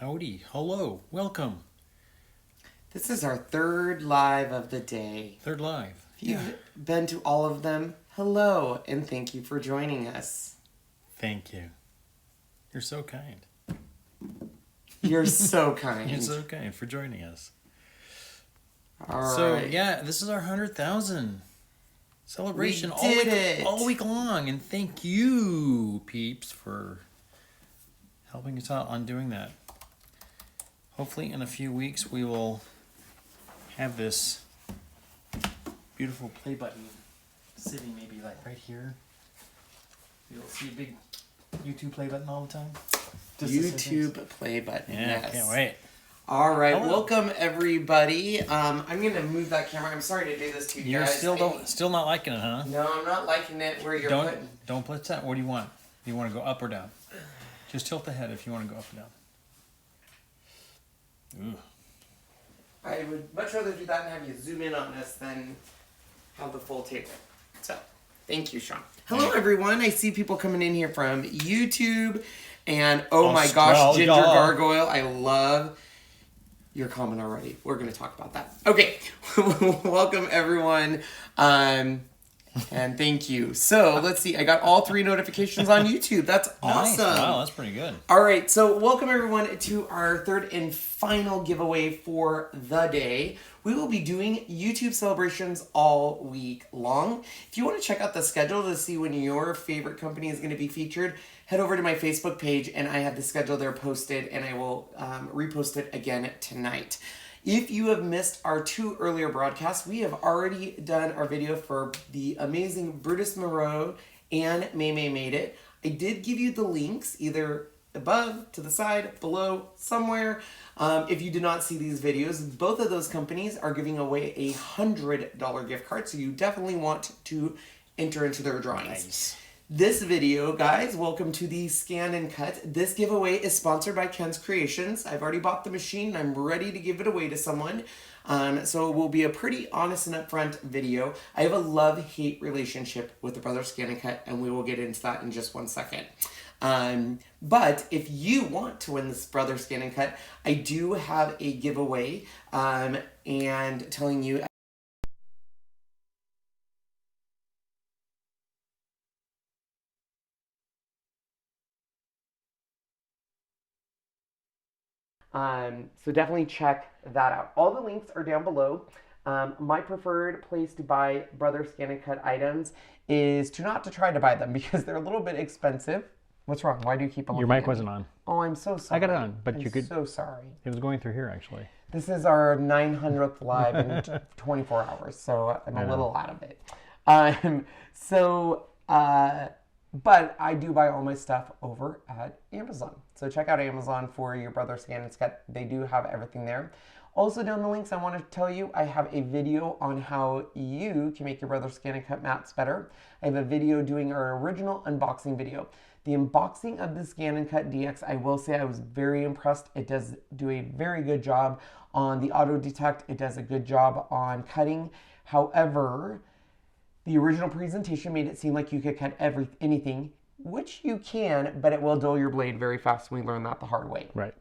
Howdy, hello, welcome. This is our third live of the day. Third live. If you've been to all of them, hello, and thank you for joining us. Thank you. You're so kind. You're so kind. You're so kind for joining us. All So, right. yeah, this is our 100,000 celebration We did it. all week long. And thank you, peeps, for helping us out on doing that. Hopefully in a few weeks we will have this beautiful play button sitting maybe like right here. You'll see a big YouTube play button all the time. YouTube play button. Yeah, Yes. can't wait. All right, Hello. Welcome everybody. I'm gonna move that camera. I'm sorry to do this to you You're guys. still not liking it, huh? No, I'm not liking it where you're putting. Don't put that. What do you want? Do you want to go up or down? Just tilt the head if you want to go up or down. Ooh. I would much rather do that and have you zoom in on us than have the full table. So, thank you, Sean. Hello, everyone. I see people coming in here from YouTube. And, oh my gosh, Ginger Gargoyle. I love your comment already. We're going to talk about that. Okay. Welcome, everyone. And thank you. So, let's see. I got all 3 notifications on YouTube. That's awesome. Nice. Wow, that's pretty good. All right, so welcome everyone to our third and final giveaway for the day. We will be doing YouTube celebrations all week long. If you want to check out the schedule to see when your favorite company is going to be featured, head over to my Facebook page and I have the schedule there posted and I will repost it again tonight. If you have missed our 2 earlier broadcasts, we have already done our video for the amazing Brutus Moreau and May Made It. I did give you the links either above, to the side, below, somewhere. If you did not see these videos, both of those companies are giving away a $100 gift card, so you definitely want to enter into their drawings. Nice. This video, guys, welcome to the Scan and Cut. This giveaway is sponsored by Ken's Kreations. I've already bought the machine and I'm ready to give it away to someone. So it will be a pretty honest and upfront video. I have a love-hate relationship with the Brothers Scan and Cut, and we will get into that in just one second. But if you want to win this Brothers Scan and Cut, I do have a giveaway and telling you. So definitely check that out. All the links are down below. My preferred place to buy Brother Scan and Cut items is not to try to buy them because they're a little bit expensive. What's wrong? Why do you keep on Your mic wasn't on. Oh, I'm so sorry. I got it on, but you could. So sorry. It was going through here actually. This is our 900th live in 24 hours, so I'm a little out of it. But I do buy all my stuff over at Amazon. So check out Amazon for your Brother Scan and Cut. They do have everything there. Also down the links, I want to tell you, I have a video on how you can make your Brother Scan and Cut mats better. I have a video doing our original unboxing video. The unboxing of the Scan and Cut DX, I will say I was very impressed. It does do a very good job on the auto detect. It does a good job on cutting. However, the original presentation made it seem like you could cut anything, which you can, but it will dull your blade very fast. We learned that the hard way. Right.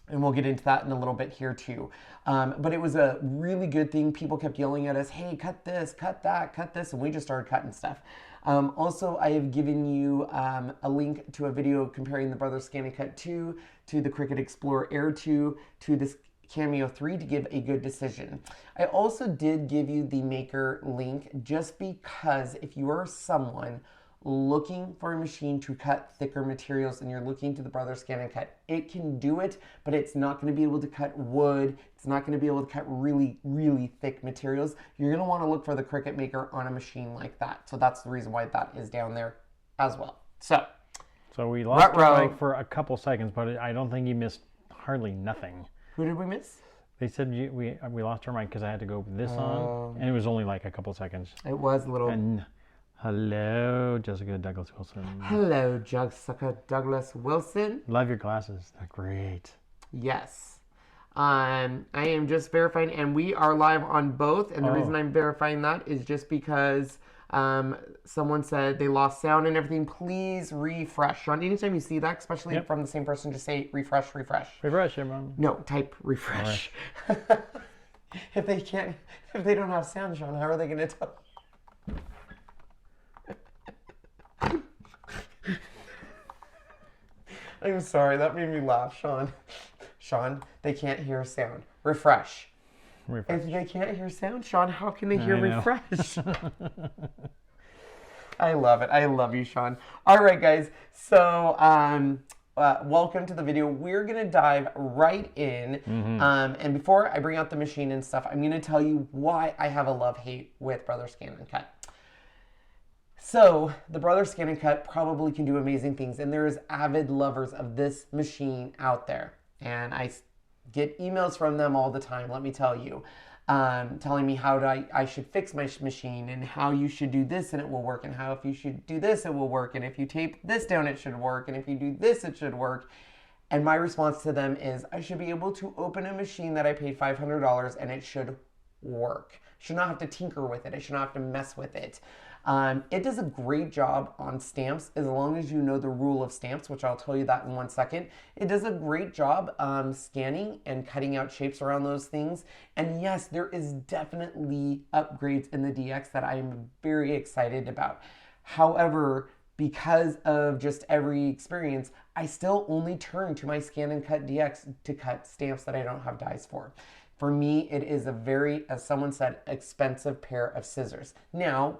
And we'll get into that in a little bit here too. But it was a really good thing. People kept yelling at us, hey, cut this, cut that, cut this. And we just started cutting stuff. Also, I have given you a link to a video comparing the Brothers Scan and Cut 2 to the Cricut Explorer Air 2 to this Cameo 3 to give a good decision. I also did give you the maker link just because if you are someone looking for a machine to cut thicker materials and you're looking to the Brothers Scan and Cut, it can do it, but it's not going to be able to cut wood. It's not going to be able to cut really, really thick materials. You're going to want to look for the Cricut Maker on a machine like that. So that's the reason why that is down there as well. So we lost our mic for a couple seconds, but I don't think you missed hardly nothing. Who did we miss? They said we lost our mic because I had to go this on, and it was only like a couple seconds. It was a little. And hello, Jessica Douglas Wilson. Hello, Jessica Douglas Wilson. Love your glasses. They're great. Yes. I am just verifying, and we are live on both. And the reason I'm verifying that is just because Someone said they lost sound and everything. Please refresh. Sean, anytime you see that, especially from the same person, just say refresh, refresh. Refresh, everyone. No, type refresh. Right. If they don't have sound, Sean, how are they going to tell? I'm sorry, that made me laugh, Sean. Sean, they can't hear sound. Refresh. If they can't hear sound, Sean, how can they hear refresh? I love it. I love you, Sean. All right, guys. So, welcome to the video. We're going to dive right in. And before I bring out the machine and stuff, I'm going to tell you why I have a love-hate with Brother Scanncut. So, the Brother Scanncut probably can do amazing things, and there's avid lovers of this machine out there. And I get emails from them all the time, let me tell you, telling me how I should fix my machine and how you should do this and it will work, and how if you should do this it will work, and if you tape this down it should work, and if you do this it should work. And my response to them is I should be able to open a machine that I paid $500 and it should work. I should not have to tinker with it. I should not have to mess with it. It does a great job on stamps as long as you know the rule of stamps, which I'll tell you that in 1 second. It does a great job scanning and cutting out shapes around those things. And yes, there is definitely upgrades in the DX that I'm very excited about. However, because of just every experience, I still only turn to my Scanncut DX to cut stamps that I don't have dies for. For me, it is a very, as someone said, expensive pair of scissors. Now,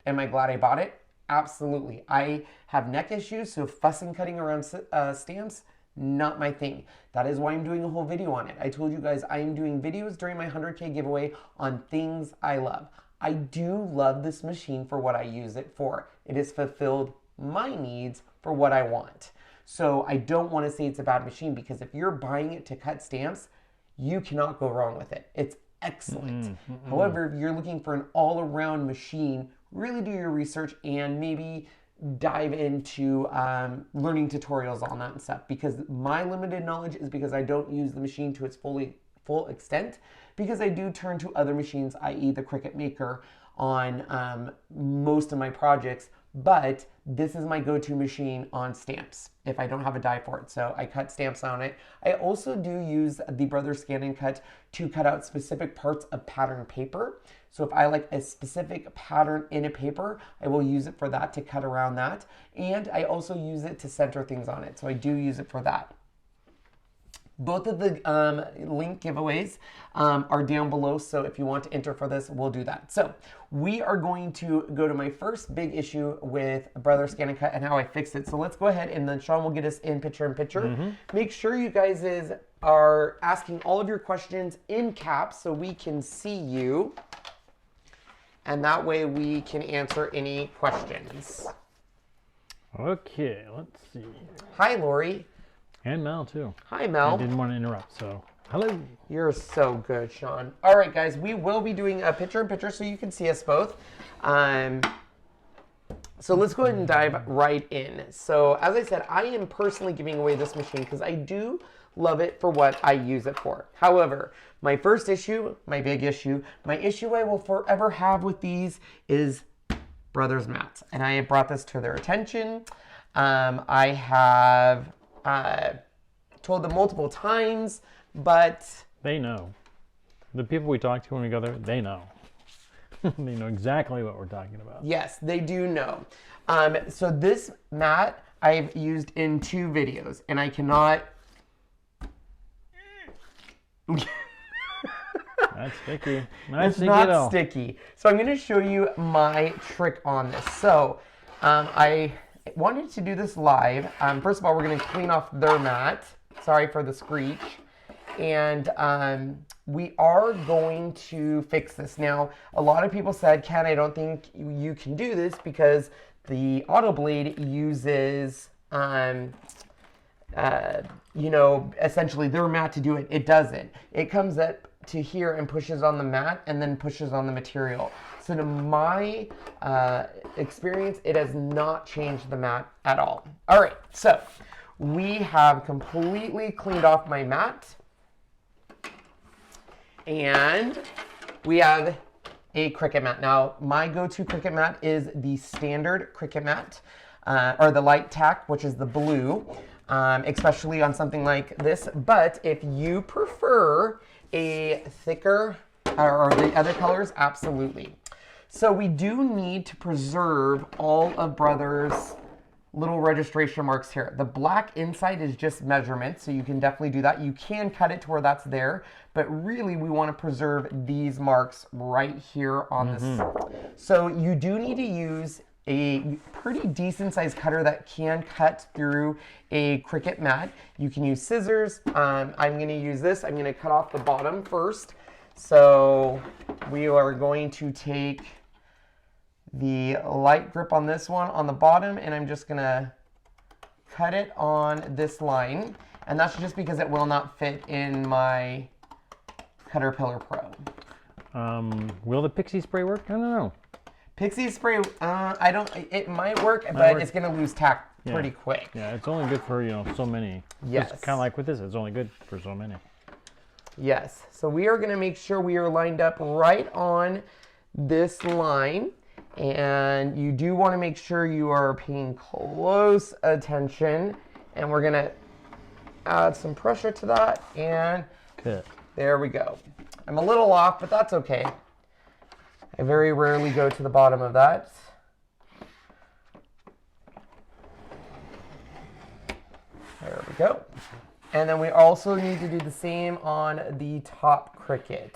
am I glad I bought it? Absolutely. I have neck issues, so fussing cutting around stamps, not my thing. That is why I'm doing a whole video on it. I told you guys I am doing videos during my 100K giveaway on things I love. I do love this machine for what I use it for. It has fulfilled my needs for what I want. So I don't want to say it's a bad machine, because if you're buying it to cut stamps, you cannot go wrong with it. It's excellent. However, if you're looking for an all-around machine, really do your research and maybe dive into learning tutorials on that and stuff, because my limited knowledge is because I don't use the machine to its full extent, because I do turn to other machines, i.e. the Cricut Maker, on most of my projects, but this is my go-to machine on stamps if I don't have a die for it. So I cut stamps on it. I also do use the Brother Scanncut to cut out specific parts of pattern paper. So if I like a specific pattern in a paper, I will use it for that, to cut around that. And I also use it to center things on it. So I do use it for that. Both of the link giveaways are down below, so if you want to enter for this, we'll do that. So we are going to go to my first big issue with Brother Scanncut and how I fixed it. So let's go ahead, and then Sean will get us in picture. Make sure you guys are asking all of your questions in caps so we can see you, and that way we can answer any questions. Okay, let's see. Hi, Lori. And Mel, too. Hi, Mel. I didn't want to interrupt, so hello. You're so good, Sean. All right, guys, we will be doing a picture-in-picture so you can see us both. So let's go ahead and dive right in. So as I said, I am personally giving away this machine because I do love it for what I use it for. However, my first issue, my big issue, my issue I will forever have with these is Brothers mats. And I have brought this to their attention. I have told them multiple times, but they know. The people we talk to when we go there, they know. They know exactly what we're talking about. Yes, they do know. So this mat I've used in 2 videos, and I cannot. That's sticky. That's it's not sticky. So I'm going to show you my trick on this. So I wanted to do this live. First of all, we're going to clean off their mat. Sorry for the screech. And we are going to fix this. Now, a lot of people said, Ken, I don't think you can do this because the auto blade uses, you know, essentially their mat to do it. It doesn't. It comes up to here and pushes on the mat and then pushes on the material. So to my experience, it has not changed the mat at all. All right, so we have completely cleaned off my mat. And we have a Cricut mat. Now, my go-to Cricut mat is the standard Cricut mat, or the light tack, which is the blue, especially on something like this. But if you prefer a thicker, or the other colors, absolutely. So we do need to preserve all of Brother's little registration marks here. The black inside is just measurement, so you can definitely do that. You can cut it to where that's there, but really we want to preserve these marks right here on this. So you do need to use a pretty decent sized cutter that can cut through a Cricut mat. You can use scissors. I'm going to use this. I'm going to cut off the bottom first. So we are going to take the light grip on this one on the bottom, and I'm just going to cut it on this line. And that's just because it will not fit in my Caterpillar Pro. Will the pixie spray work? I don't know. Pixie spray, I don't, it might work, but it's going to lose tack pretty quick. Yeah, it's only good for, you know, so many. Yes. It's kind of like with this, it's only good for so many. Yes. So we are going to make sure we are lined up right on this line. And you do want to make sure you are paying close attention. And we're going to add some pressure to that. And there we go. I'm a little off, but that's okay. I very rarely go to the bottom of that. There we go. And then we also need to do the same on the top Cricut.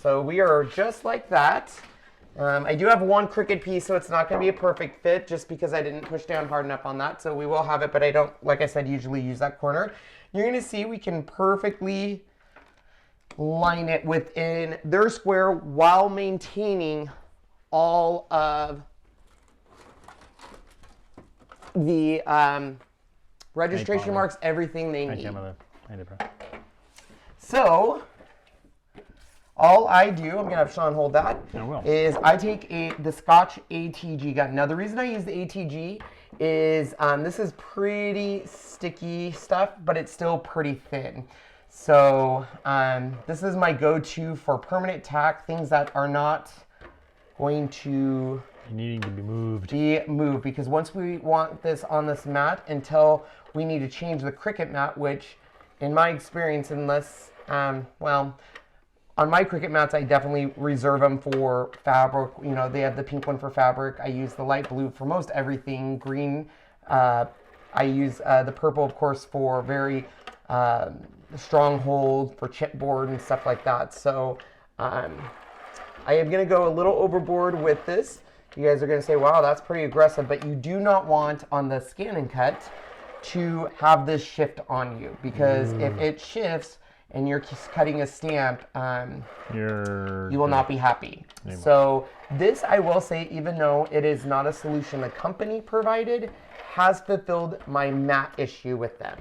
So we are just like that. I do have one Cricut piece, so it's not going to be a perfect fit just because I didn't push down hard enough on that. So we will have it, but I don't, like I said, usually use that corner. You're going to see we can perfectly line it within their square while maintaining all of the registration marks, everything they need. So all I do, I'm gonna have Sean hold that, is I take the Scotch ATG gun. Now the reason I use the ATG is this is pretty sticky stuff, but it's still pretty thin. So this is my go-to for permanent tack, things that are not going to needing to be moved. Because once we want this on this mat, until we need to change the Cricut mat, which in my experience, unless, well, on my Cricut mats, I definitely reserve them for fabric. You know, they have the pink one for fabric. I use the light blue for most everything. Green, I use the purple, of course, for very strong hold, for chipboard and stuff like that. So I am going to go a little overboard with this. You guys are going to say, wow, that's pretty aggressive. But you do not want on the Scanncut to have this shift on you. Because if it shifts, and you're cutting a stamp, you will not be happy. So this, I will say, even though it is not a solution the company provided, has fulfilled my mat issue with them.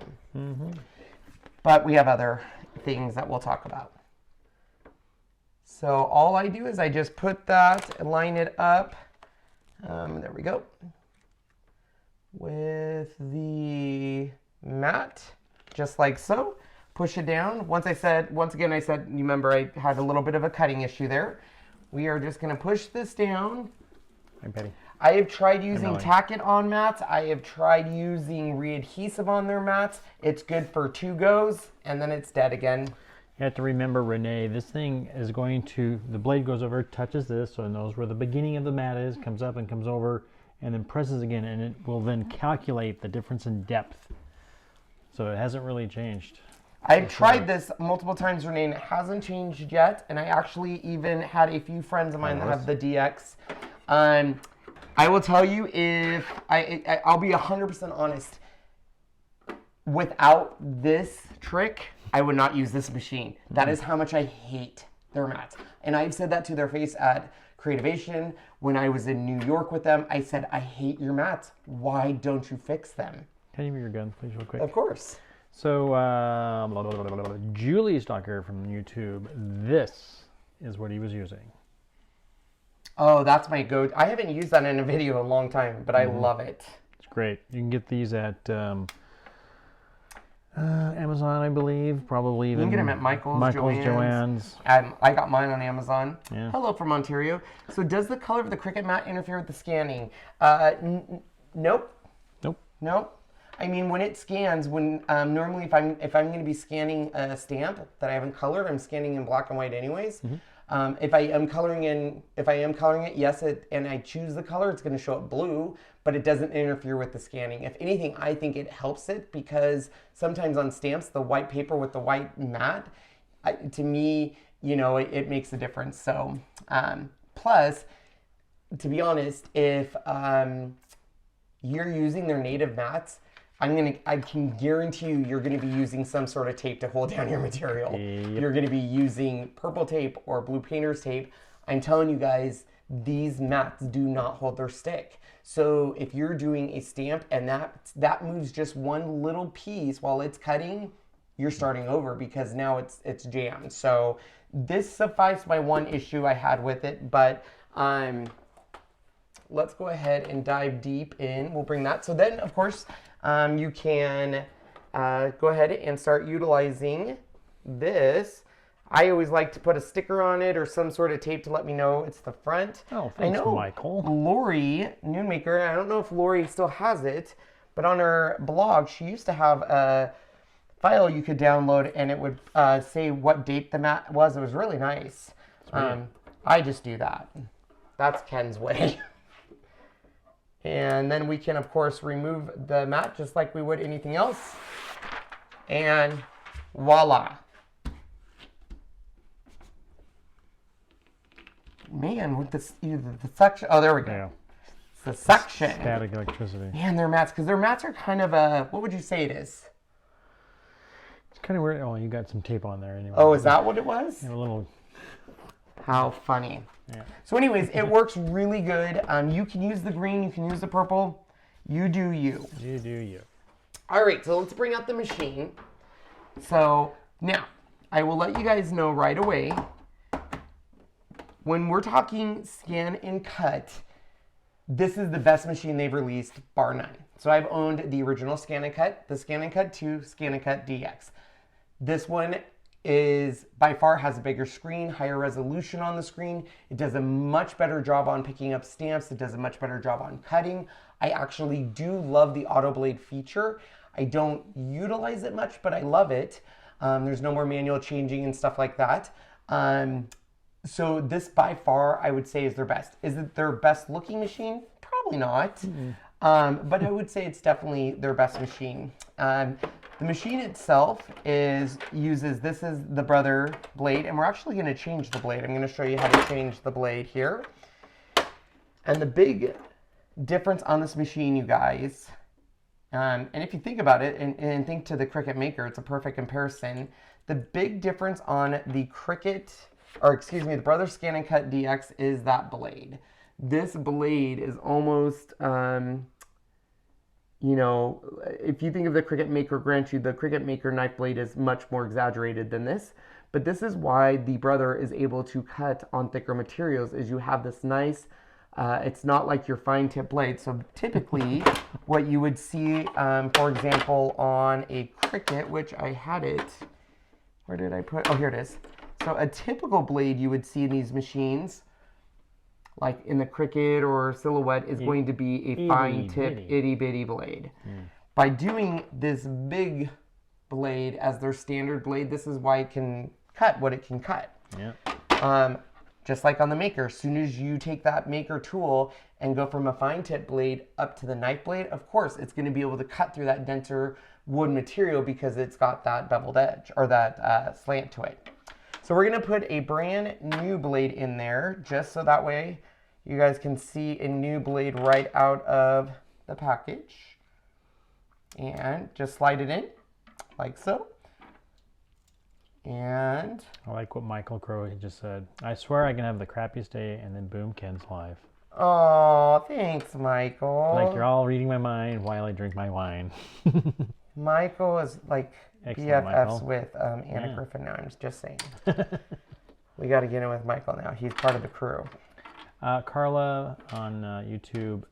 But we have other things that we'll talk about. So all I do is I just put that and line it up. There we go. With the mat, just like so. Push it down. Once again, I said, you remember I had a little bit of a cutting issue there. We are just going to push this down. I'm Petty. I have tried using Tack-It on mats. I have tried using re-adhesive on their mats. It's good for 2 goes, and then it's dead again. You have to remember, Renee, this thing is going to, the blade goes over, touches this, so it knows where the beginning of the mat is, comes up and comes over, and then presses again, and it will then calculate the difference in depth. So it hasn't really changed. I've tried this multiple times, Renee, and it hasn't changed yet. And I actually even had a few friends of mine that have the DX. I will tell you, if I'll be 100% honest, without this trick, I would not use this machine. That is how much I hate their mats. And I've said that to their face at Creativation. When I was in New York with them, I said, I hate your mats. Why don't you fix them? Can you give me your gun, please, real quick? Of course. So, Julie Stalker from YouTube, this is what he was using. Oh, that's my go-to. I haven't used that in a video in a long time, but I love it. It's great. You can get these at Amazon, I believe. Probably even. You can get them at Michael's, Joann's. I got mine on Amazon. Yeah. Hello from Ontario. So does the color of the Cricut mat interfere with the scanning? Nope. Nope. Nope. I mean, when it scans, normally if I'm going to be scanning a stamp that I haven't colored, I'm scanning in black and white anyways. If I am coloring it, yes, and I choose the color, it's going to show up blue, but it doesn't interfere with the scanning. If anything, I think it helps it because sometimes on stamps, the white paper with the white mat, to me, you know, it makes a difference. So, plus, to be honest, if you're using their native mats, I can guarantee you're gonna be using some sort of tape to hold down your material. Yep. You're gonna be using purple tape or blue painter's tape. I'm telling you guys, these mats do not hold their stick. So if you're doing a stamp and that moves just one little piece while it's cutting, you're starting over because now it's jammed. So this sufficed my one issue I had with it, but let's go ahead and dive deep in. We'll bring that. So then, of course, you can go ahead and start utilizing this. I always like to put a sticker on it or some sort of tape to let me know it's the front. Oh, thanks, I know Michael. Lori, Noonmaker, I don't know if Lori still has it, but on her blog, she used to have a file you could download and it would say what date the mat was. It was really nice. I just do that. That's Ken's way. And then we can, of course, remove the mat just like we would anything else. And voila. Man, with this, the suction. Oh, there we go. Yeah. It's the suction. Static electricity. Man, their mats, because their mats are kind of a, what would you say it is? It's kind of weird. Oh, you got some tape on there anyway. Oh, is that what it was? A little. How funny. Yeah. So anyways, it works really good. You can use the green, you can use the purple. You do you. You do you. All right, so let's bring out the machine. So now, I will let you guys know right away, when we're talking scan and cut, this is the best machine they've released, bar none. So I've owned the original Scanncut, the Scanncut 2, Scanncut DX. This one is by far has a bigger screen, higher resolution on the screen. It does a much better job on picking up stamps. It does a much better job on cutting. I actually do love the auto blade feature. I don't utilize it much, but I love it. There's no more manual changing and stuff like that. So this by far, I would say is their best. Is it their best looking machine? Probably not. But I would say it's definitely their best machine. The machine itself uses, this is the Brother blade, and we're actually going to change the blade. I'm going to show you how to change the blade here. And the big difference on this machine, you guys, and if you think about it and think to the Cricut Maker, it's a perfect comparison. The big difference on the Cricut, or excuse me, the Brother Scanncut DX is that blade. This blade is almost, you know, if you think of the Cricut Maker, grant you, the Cricut Maker knife blade is much more exaggerated than this. But this is why the Brother is able to cut on thicker materials, is you have this nice, it's not like your fine tip blade. So typically what you would see, for example, on a Cricut, which I had it, where did I put, oh, here it is. So a typical blade you would see in these machines, like in the Cricut or Silhouette, is going to be a fine tip, itty bitty blade. By doing this big blade as their standard blade, this is why it can cut what it can cut. Yeah. Just like on the Maker, as soon as you take that Maker tool and go from a fine tip blade up to the knife blade, of course, it's going to be able to cut through that denser wood material because it's got that beveled edge, or that slant to it. So we're going to put a brand new blade in there, just so that way you guys can see a new blade right out of the package. And just slide it in, like so. And I like what Michael Crow just said. I swear I can have the crappiest day and then boom, Ken's live. oh, thanks, Michael. Like you're all reading my mind while I drink my wine. Michael is like Excellent, BFFs Michael. with Anna Griffin now. I'm just saying. We got to get in with Michael now. He's part of the crew. Carla on YouTube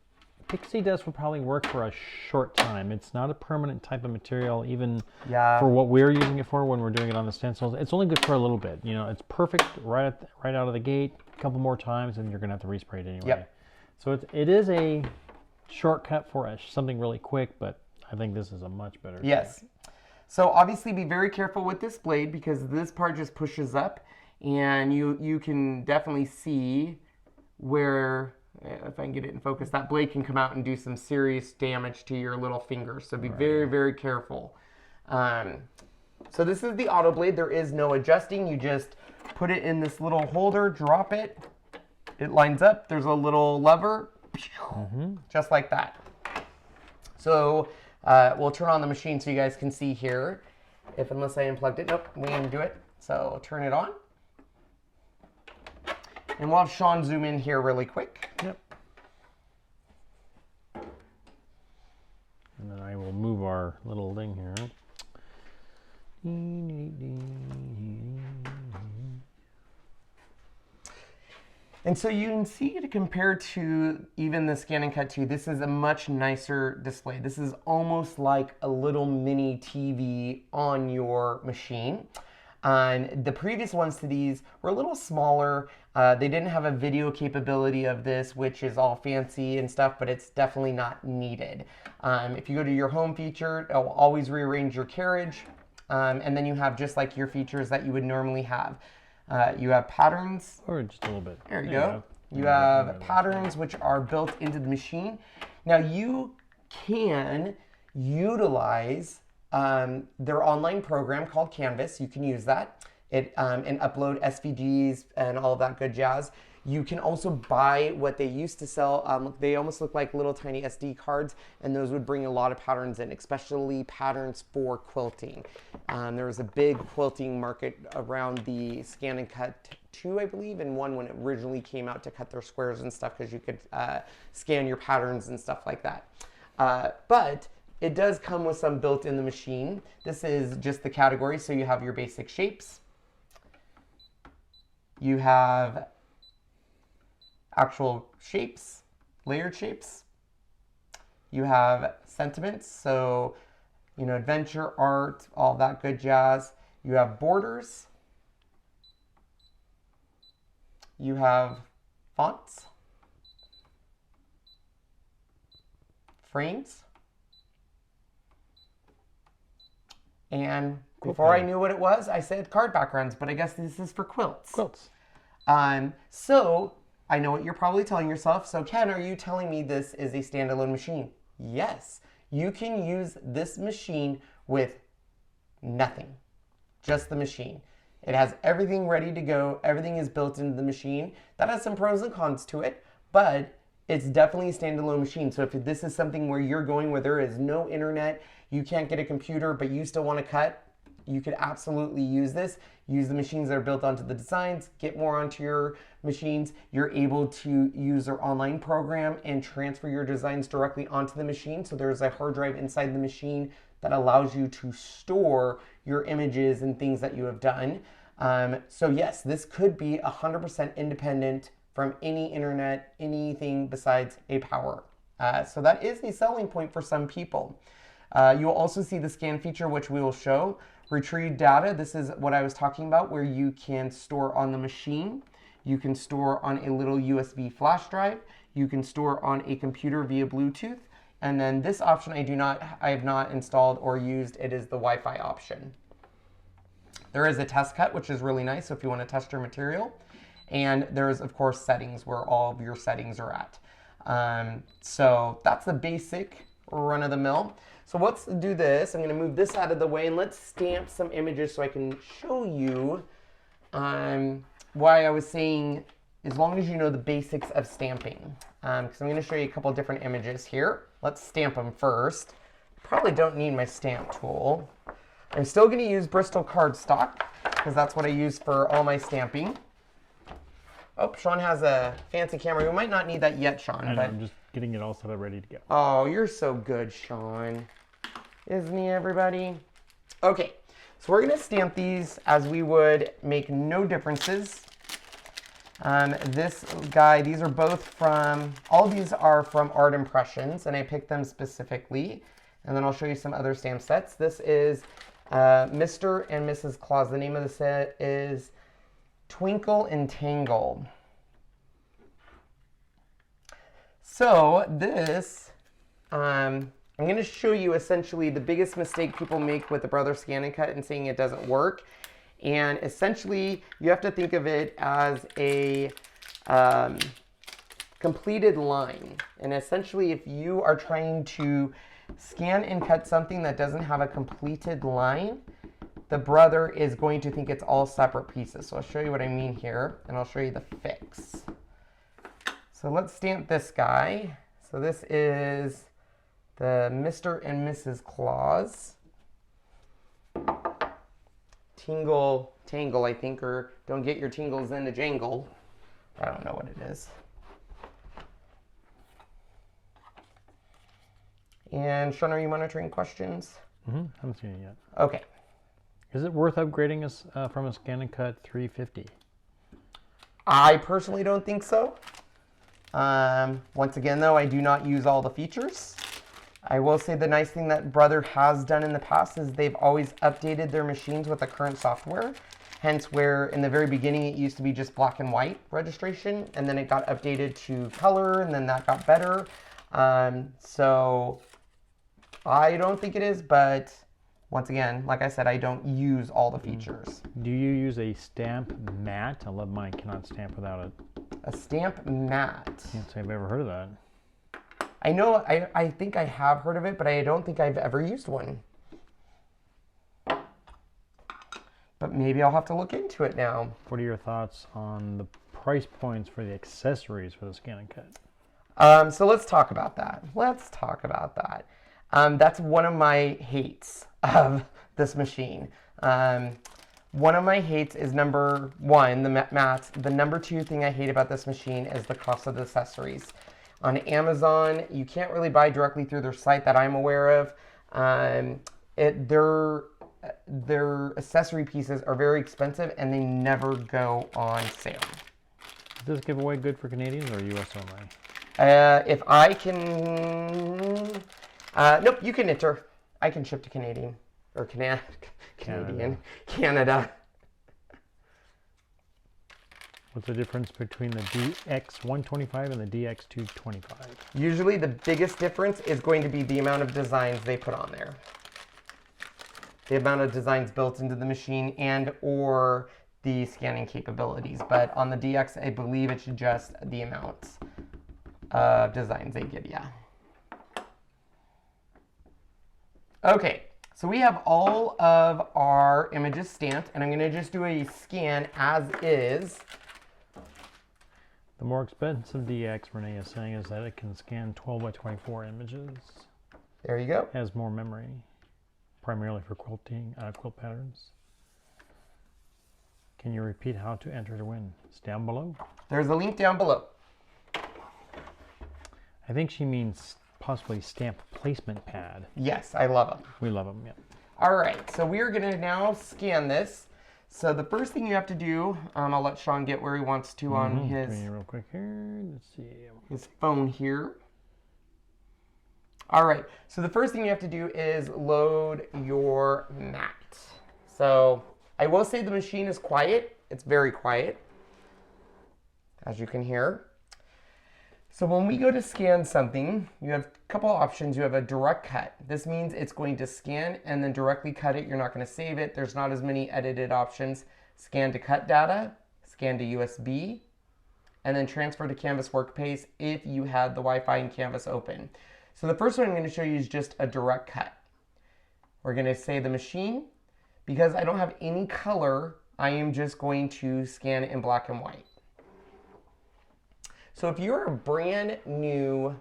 DIXIE dust will probably work for a short time. It's not a permanent type of material, even Yeah. for what we're using it for when we're doing it on the stencils. It's only good for a little bit. You know, it's perfect right out of the gate. A couple more times, and you're gonna have to respray it anyway. Yep. So it is a shortcut for something really quick, but I think this is a much better. Yes. So obviously be very careful with this blade because this part just pushes up, and you can definitely see where, if I can get it in focus, that blade can come out and do some serious damage to your little finger. So be very, very careful. So this is the auto blade. There is no adjusting. You just put it in this little holder, drop it. It lines up. There's a little lever, just like that. So we'll turn on the machine so you guys can see here. Unless I unplugged it. Nope, we didn't do it. So turn it on. And we'll have Sean zoom in here really quick. Yep. And then I will move our little thing here. And so you can see, to compare to even the Scanncut 2, this is a much nicer display. This is almost like a little mini TV on your machine. And the previous ones to these were a little smaller. They didn't have a video capability of this, which is all fancy and stuff, but it's definitely not needed. If you go to your home feature, it'll always rearrange your carriage. And then you have just like your features that you would normally have. You have patterns. Or just a little bit. There you go. You have patterns which are built into the machine. Now you can utilize their online program called Canvas. You can use that and upload SVGs and all that good jazz. You can also buy what they used to sell. They almost look like little tiny SD cards, and those would bring a lot of patterns in, especially patterns for quilting. There was a big quilting market around the Scanncut 2, I believe, and one when it originally came out to cut their squares and stuff, because you could scan your patterns and stuff like that. But it does come with some built in the machine. This is just the category, so you have your basic shapes. You have actual shapes, layered shapes. You have sentiments, so, you know, adventure, art, all that good jazz. You have borders. You have fonts, frames. And before I knew what it was, I said card backgrounds, but I guess this is for quilts. Quilts. So I know what you're probably telling yourself. So Ken, are you telling me this is a standalone machine? Yes. You can use this machine with nothing, just the machine. It has everything ready to go. Everything is built into the machine. That has some pros and cons to it, but it's definitely a standalone machine. So if this is something where you're going where there is no internet, you can't get a computer, but you still want to cut, you could absolutely use this. Use the machines that are built onto the designs, get more onto your machines. You're able to use their online program and transfer your designs directly onto the machine. So there's a hard drive inside the machine that allows you to store your images and things that you have done. So yes, this could be 100% independent from any internet, anything besides a power. So that is the selling point for some people. You'll also see the scan feature, which we will show. Retrieve data, this is what I was talking about, where you can store on the machine. You can store on a little USB flash drive. You can store on a computer via Bluetooth. And then this option I have not installed or used. It is the Wi-Fi option. There is a test cut, which is really nice, so if you want to test your material. And there's, of course, settings where all of your settings are at. So that's the basic run-of-the-mill. So let's do this. I'm going to move this out of the way, and let's stamp some images so I can show you why I was saying as long as you know the basics of stamping. Because I'm going to show you a couple different images here. Let's stamp them first. Probably don't need my stamp tool. I'm still going to use Bristol cardstock because that's what I use for all my stamping. Oh, Sean has a fancy camera. We might not need that yet, Sean. I know, I'm just getting it all set up, ready to go. Oh, you're so good, Sean. Isn't he, everybody? Okay, so we're going to stamp these as we would make no differences. This guy, these are both from, all of these are from Art Impressions, and I picked them specifically. And then I'll show you some other stamp sets. This is Mr. and Mrs. Claus. The name of the set is Twinkle and Tangle. So this, I'm going to show you essentially the biggest mistake people make with the Brother Scanncut and saying it doesn't work. And essentially, you have to think of it as a completed line. And essentially, if you are trying to scan and cut something that doesn't have a completed line, the Brother is going to think it's all separate pieces. So I'll show you what I mean here, and I'll show you the fix. So let's stamp this guy. So this is the Mr. and Mrs. Claus. Tangle, I think, or don't get your tingles in a jangle. I don't know what it is. And Sean, are you monitoring questions? Haven't seen it yet. Okay. Is it worth upgrading us from a Scanncut 350? I personally don't think so. Once again, though, I do not use all the features. I will say the nice thing that Brother has done in the past is they've always updated their machines with the current software. Hence where in the very beginning it used to be just black and white registration, and then it got updated to color, and then that got better. So I don't think it is, but once again, like I said, I don't use all the features. Do you use a stamp mat? I love mine cannot stamp without it. A stamp mat. Can't say I've ever heard of that. I know, I think I have heard of it, but I don't think I've ever used one. But maybe I'll have to look into it now. What are your thoughts on the price points for the accessories for the Scanncut? So let's talk about that. That's one of my hates of this machine. One of my hates is number one, the mats. The number two thing I hate about this machine is the cost of the accessories. On Amazon, you can't really buy directly through their site that I'm aware of. Their accessory pieces are very expensive and they never go on sale. Is this giveaway good for Canadians or US only? If I can, nope, you can enter. I can ship to Canadian or Canada. What's the difference between the DX125 and the DX225? Usually the biggest difference is going to be the amount of designs they put on there. The amount of designs built into the machine and or the scanning capabilities. But on the DX, I believe it's just the amount of designs they give you. Okay, so we have all of our images stamped, and I'm going to just do a scan as is. The more expensive DX, Renee is saying, is that it can scan 12 by 24 images. There you go. It has more memory, primarily for quilting, quilt patterns. Can you repeat how to enter to win? It's down below. There's a link down below. I think she means possibly stamp placement pad. Yes, I love them. We love them, yeah. All right, so we are going to now scan this. So the first thing you have to do, I'll let Sean get where he wants to on his real quick here. Let's see. His phone here. All right, so the first thing you have to do is load your mat. So I will say the machine is quiet. It's very quiet, as you can hear. So when we go to scan something, you have a couple options. You have a direct cut. This means it's going to scan and then directly cut it. You're not going to save it. There's not as many edited options. Scan to cut data, scan to USB, and then transfer to Canvas Workspace if you had the Wi-Fi and Canvas open. So the first one I'm going to show you is just a direct cut. We're going to say the machine. Because I don't have any color, I am just going to scan it in black and white. So if you're a brand new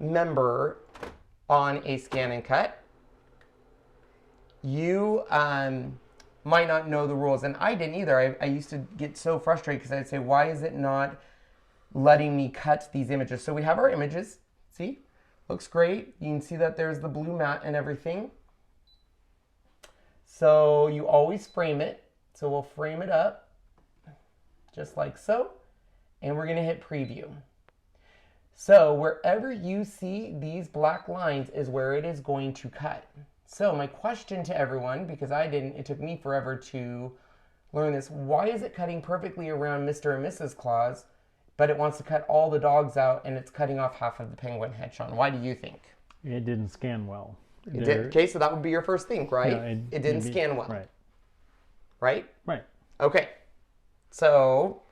member on a Scanncut, you might not know the rules. And I didn't either. I used to get so frustrated because I'd say, why is it not letting me cut these images? So we have our images. See? Looks great. You can see that there's the blue mat and everything. So you always frame it. So we'll frame it up. just like so. And we're gonna hit preview. So wherever you see these black lines is where it is going to cut. So my question to everyone, because it took me forever to learn this, why is it cutting perfectly around Mr. and Mrs. Claus, but it wants to cut all the dogs out and it's cutting off half of the penguin head, Sean? Why do you think? It didn't scan well. It did. Okay, so that would be your first thing, right? Yeah, it didn't scan well. Right. Right? Right. Okay. So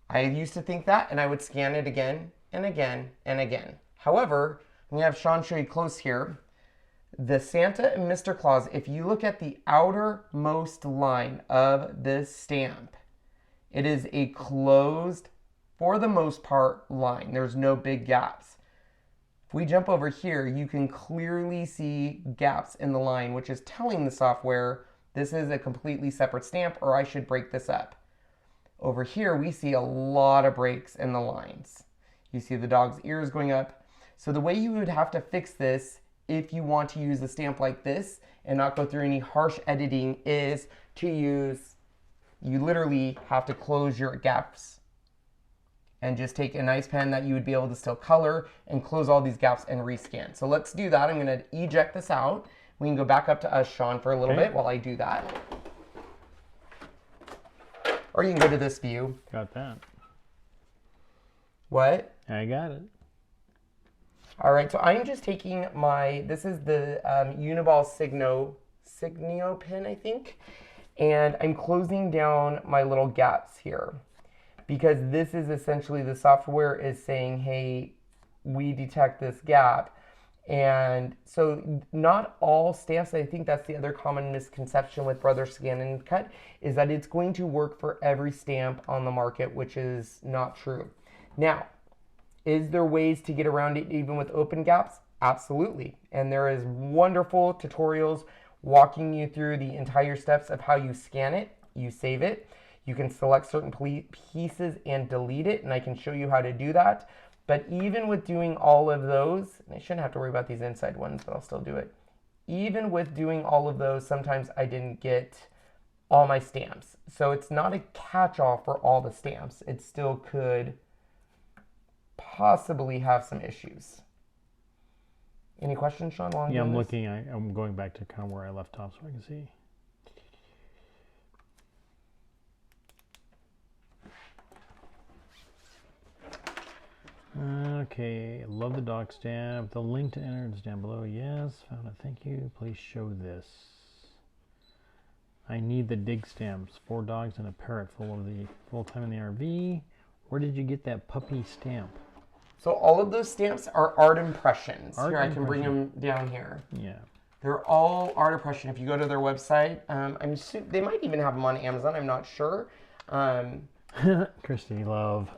I used to think that, and I would scan it again and again and again. However, I'm going to have Sean show you close here. The Santa and Mr. Claus, if you look at the outermost line of this stamp, it is a closed, for the most part, line. There's no big gaps. If we jump over here, you can clearly see gaps in the line, which is telling the software this is a completely separate stamp, or I should break this up. Over here, we see a lot of breaks in the lines. You see the dog's ears going up. So the way you would have to fix this if you want to use a stamp like this and not go through any harsh editing is to use, you literally have to close your gaps and just take a nice pen that you would be able to still color and close all these gaps and rescan. So let's do that. I'm going to eject this out. We can go back up to us, Sean, for a little bit while I do that. Or you can go to this view. Got that. What? I got it. All right, so I'm just taking this is the Uniball Signio pen, I think. And I'm closing down my little gaps here. Because this is essentially the software is saying, hey, we detect this gap. And so not all stamps, I think that's the other common misconception with Brother Scanncut, is that it's going to work for every stamp on the market, which is not true. Now, is there ways to get around it even with open gaps? Absolutely. And there is wonderful tutorials walking you through the entire steps of how you scan it, you save it. You can select certain pieces and delete it, and I can show you how to do that. But even with doing all of those, and I shouldn't have to worry about these inside ones, but I'll still do it. Even with doing all of those, sometimes I didn't get all my stamps. So it's not a catch-all for all the stamps. It still could possibly have some issues. Any questions, Sean? Yeah, I'm looking. I'm going back to kind of where I left off so I can see. Okay, love the dog stamp. The link to enter is down below. Yes, found it. Thank you. Please show this. I need the dig stamps. 4 dogs and a parrot full time in the RV. Where did you get that puppy stamp? So all of those stamps are art impressions. Here, I can bring them down here. Yeah. They're all art impression. If you go to their website, they might even have them on Amazon. I'm not sure. Christy Love.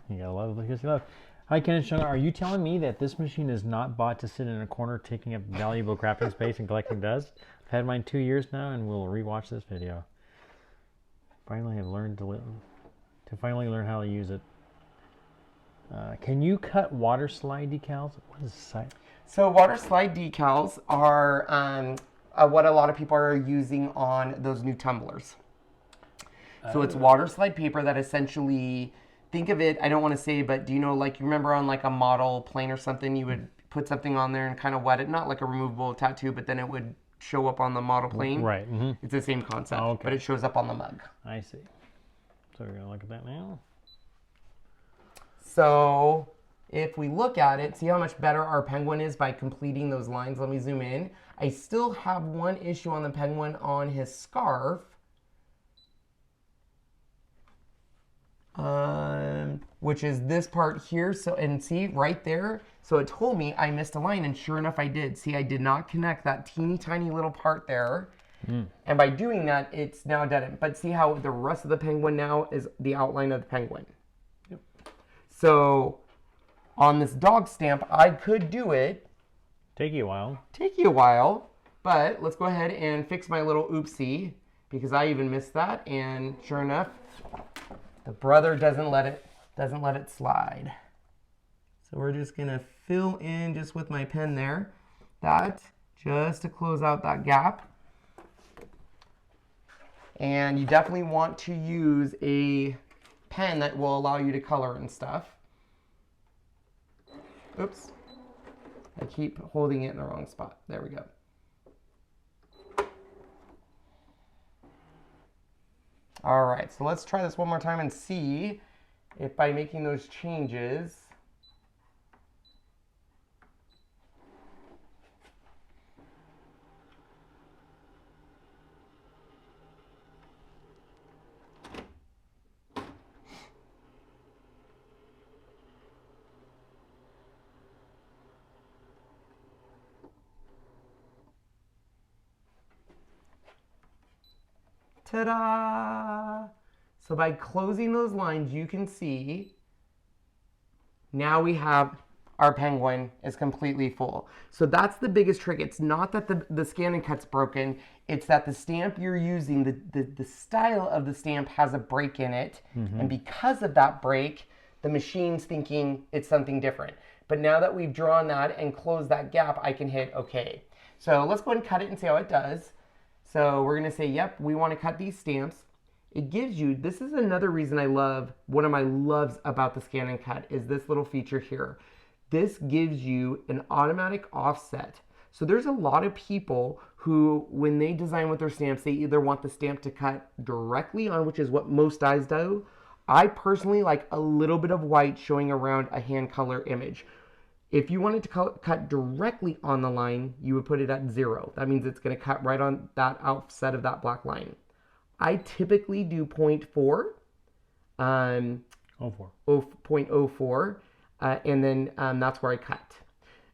You gotta love Christy Love. Hi, Ken and Sean. Are you telling me that this machine is not bought to sit in a corner taking up valuable crafting space and collecting dust? I've had mine 2 years now and we'll rewatch this video. Finally, I've learned to finally learn how to use it. Can you cut water slide decals? What is this? So water slide decals are what a lot of people are using on those new tumblers. So it's water slide paper that essentially, think of it, I don't want to say, but do you know, like, you remember on like a model plane or something, you would put something on there and kind of wet it, not like a removable tattoo, but then it would show up on the model plane. Right. Mm-hmm. It's the same concept, okay. But it shows up on the mug. I see. So we're going to look at that now. So if we look at it, see how much better our penguin is by completing those lines. Let me zoom in. I still have one issue on the penguin on his scarf. Which is this part here. So, and see right there. So it told me I missed a line, and sure enough I did. See, I did not connect that teeny tiny little part there. And by doing that, it's now dead. But see how the rest of the penguin now is the outline of the penguin. Yep. So on this dog stamp, I could do it. Take you a while. Take you a while, but let's go ahead and fix my little oopsie because I even missed that. And sure enough, the brother doesn't let it slide. So we're just gonna fill in just with my pen there, that just to close out that gap. And you definitely want to use a pen that will allow you to color and stuff. Oops. I keep holding it in the wrong spot. There we go. All right, so let's try this one more time and see if by making those changes, ta-da! So by closing those lines, you can see now we have our penguin is completely full. So that's the biggest trick. It's not that the Scannccut's broken, it's that the stamp you're using, the style of the stamp has a break in it. And because of that break, the machine's thinking it's something different. But now that we've drawn that and closed that gap, I can hit OK. So let's go ahead and cut it and see how it does. So we're going to say, yep, we want to cut these stamps. It gives you, this is another reason I love, one of my loves about the Scanncut is this little feature here. This gives you an automatic offset. So there's a lot of people who, when they design with their stamps, they either want the stamp to cut directly on, which is what most dyes do. I personally like a little bit of white showing around a hand color image. If you wanted to cut directly on the line, you would put it at 0. That means it's going to cut right on that offset of that black line. I typically do 0.4, 0.04, and then that's where I cut.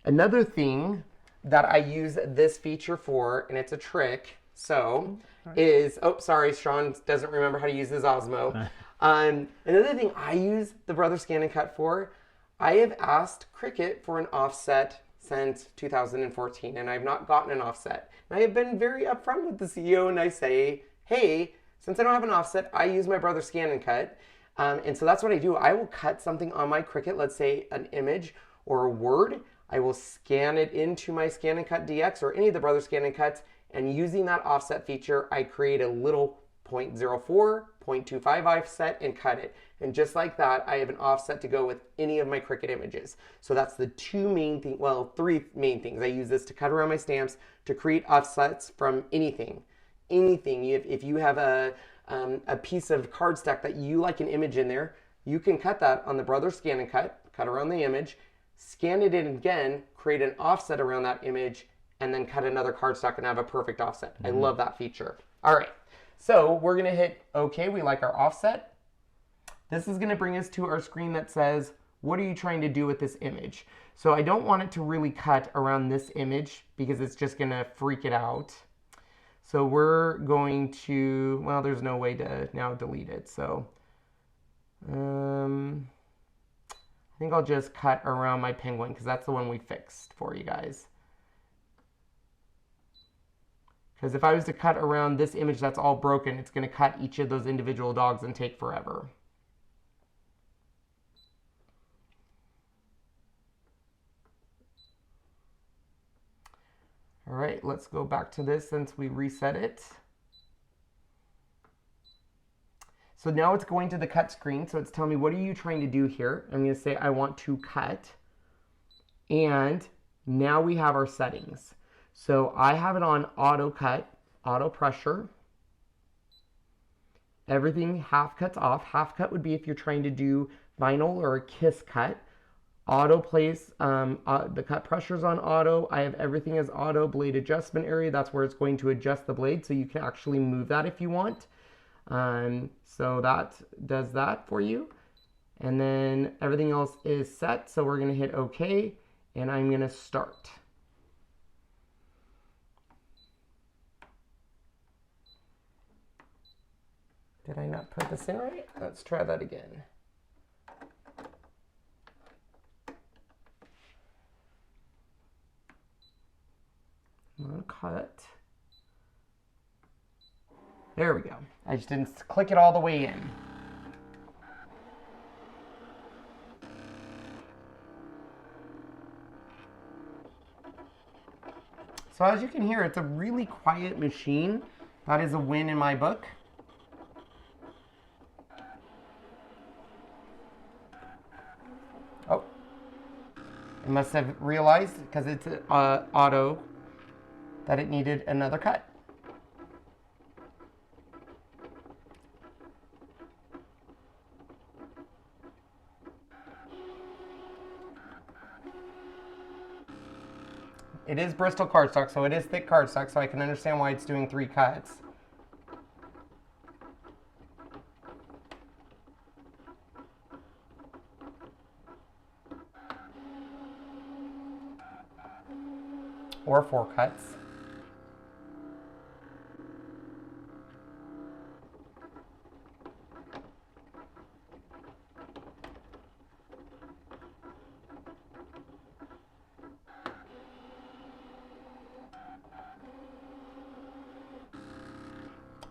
Another thing that I use this feature for, and it's a trick, so is, oh, sorry, Sean doesn't remember how to use his Osmo. Another thing I use the Brother Scanncut for, I have asked Cricut for an offset since 2014, and I've not gotten an offset. And I have been very upfront with the CEO, and I say, hey, since I don't have an offset, I use my Brother Scanncut. And so that's what I do. I will cut something on my Cricut, let's say an image or a word. I will scan it into my Scanncut DX or any of the Brother Scanncuts, and using that offset feature, I create a little 0.04, 0.25 offset and cut it. And just like that, I have an offset to go with any of my Cricut images. So that's the two main things, well, three main things. I use this to cut around my stamps, to create offsets from anything. Anything. If you have a piece of cardstock that you like an image in there, you can cut that on the Brother Scanncut, cut around the image, scan it in again, create an offset around that image, and then cut another cardstock and have a perfect offset. I love that feature. All right, so we're going to hit OK. We like our offset. This is going to bring us to our screen that says, what are you trying to do with this image? So I don't want it to really cut around this image because it's just going to freak it out. So we're going to, well, there's no way to now delete it. So I think I'll just cut around my penguin because that's the one we fixed for you guys. Because if I was to cut around this image that's all broken, it's going to cut each of those individual dogs and take forever. All right, let's go back to this since we reset it. So now it's going to the cut screen. So it's telling me, what are you trying to do here? I'm going to say, I want to cut. And now we have our settings. So I have it on auto cut, auto pressure. Everything half cuts off. Half cut would be if you're trying to do vinyl or a kiss cut. Auto place, the cut pressure's on auto. I have everything as auto. Blade adjustment area, that's where it's going to adjust the blade, so you can actually move that if you want. So that does that for you. And then everything else is set, so we're going to hit OK, and I'm going to start. Did I not put this in right? Let's try that again. Cut. There we go. I just didn't click it all the way in. So as you can hear, it's a really quiet machine. That is a win in my book. It must have realized, because it's auto, that it needed another cut. It is Bristol cardstock, so it is thick cardstock, so I can understand why it's doing 3 cuts. Or 4 cuts.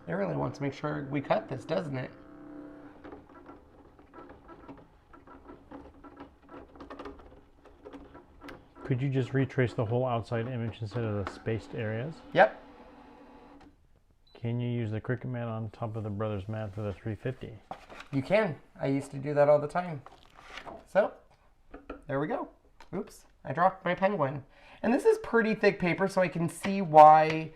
It really wants to make sure we cut this, doesn't it? Could you just retrace the whole outside image instead of the spaced areas? Yep. Can you use the Cricut mat on top of the Brothers mat for the 350? You can. I used to do that all the time. So, there we go. Oops, I dropped my penguin. And this is pretty thick paper, so I can see why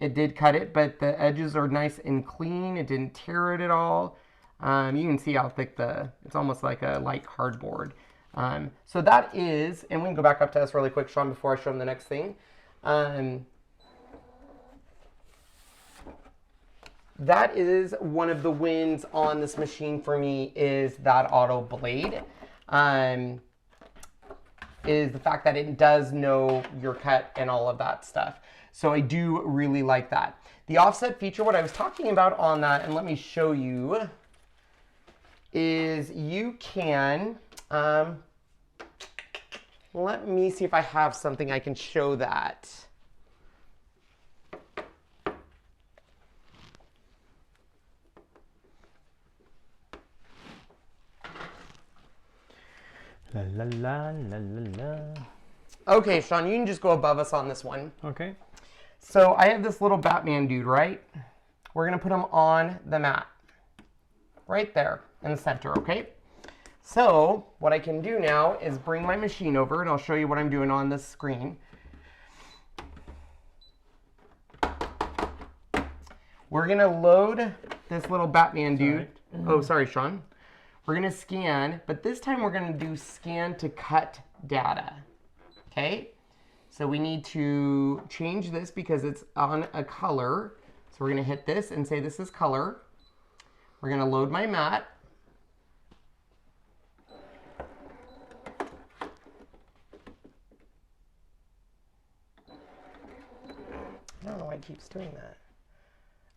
it did cut it, but the edges are nice and clean. It didn't tear it at all. You can see how thick it's almost like a light cardboard. So that is, and we can go back up to us really quick, Sean, before I show them the next thing. That is one of the wins on this machine for me, is that auto blade. Is the fact that it does know your cut and all of that stuff. So I do really like that. The offset feature, what I was talking about on that, and let me show you, is you can, let me see if I have something I can show that. La la la la la la. Okay, Sean, you can just go above us on this one. Okay. So I have this little Batman dude, right? We're gonna put him on the mat. Right there in the center, okay? So what I can do now is bring my machine over, and I'll show you what I'm doing on this screen. We're gonna load this little Batman dude. Right. Oh, sorry, Sean. We're gonna scan, but this time we're gonna do scan to cut data, okay? So we need to change this because it's on a color. So we're gonna hit this and say this is color. We're gonna load my mat. I don't know why it keeps doing that.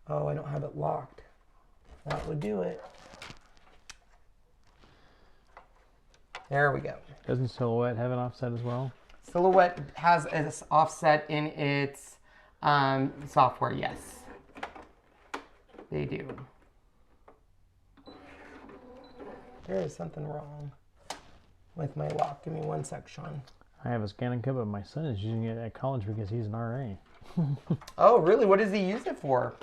Oh, I don't have it locked. That would do it. There we go. Doesn't Silhouette have an offset as well? Silhouette has an offset in its software, yes. They do. There is something wrong with my lock. Give me one sec, Sean. I have a Scanncut, but my son is using it at college because he's an RA. Oh, really? What does he use it for?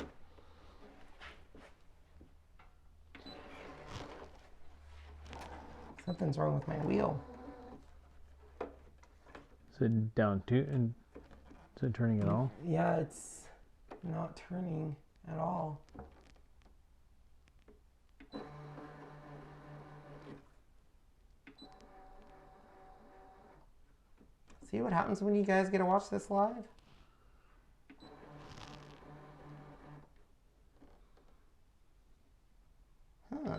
Something's wrong with my wheel. Is it down to, and is it turning at all? Yeah, it's not turning at all. See what happens when you guys get to watch this live? Huh.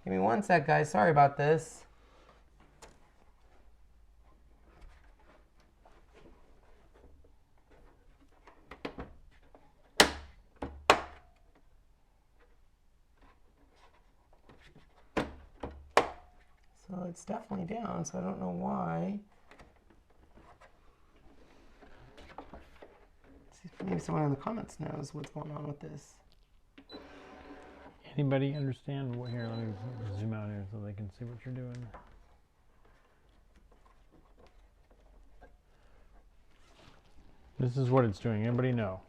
Give me one sec, guys. Sorry about this. So it's definitely down, so I don't know why. See if maybe someone in the comments knows what's going on with this. Anybody understand what? Here, let me zoom out here so they can see what you're doing. This is what it's doing. Anybody know?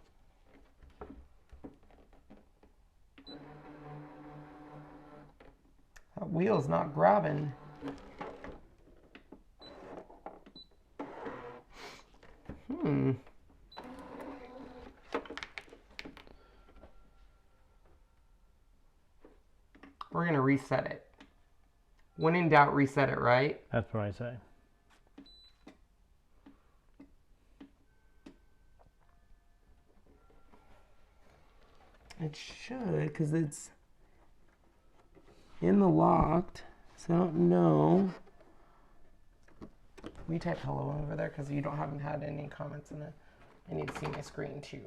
That wheel's not grabbing. We're gonna reset it. When in doubt, reset it, right? That's what I say. It should, because it's in the locked, so I don't know. We type hello over there because you haven't had any comments in it. I need to see my screen too.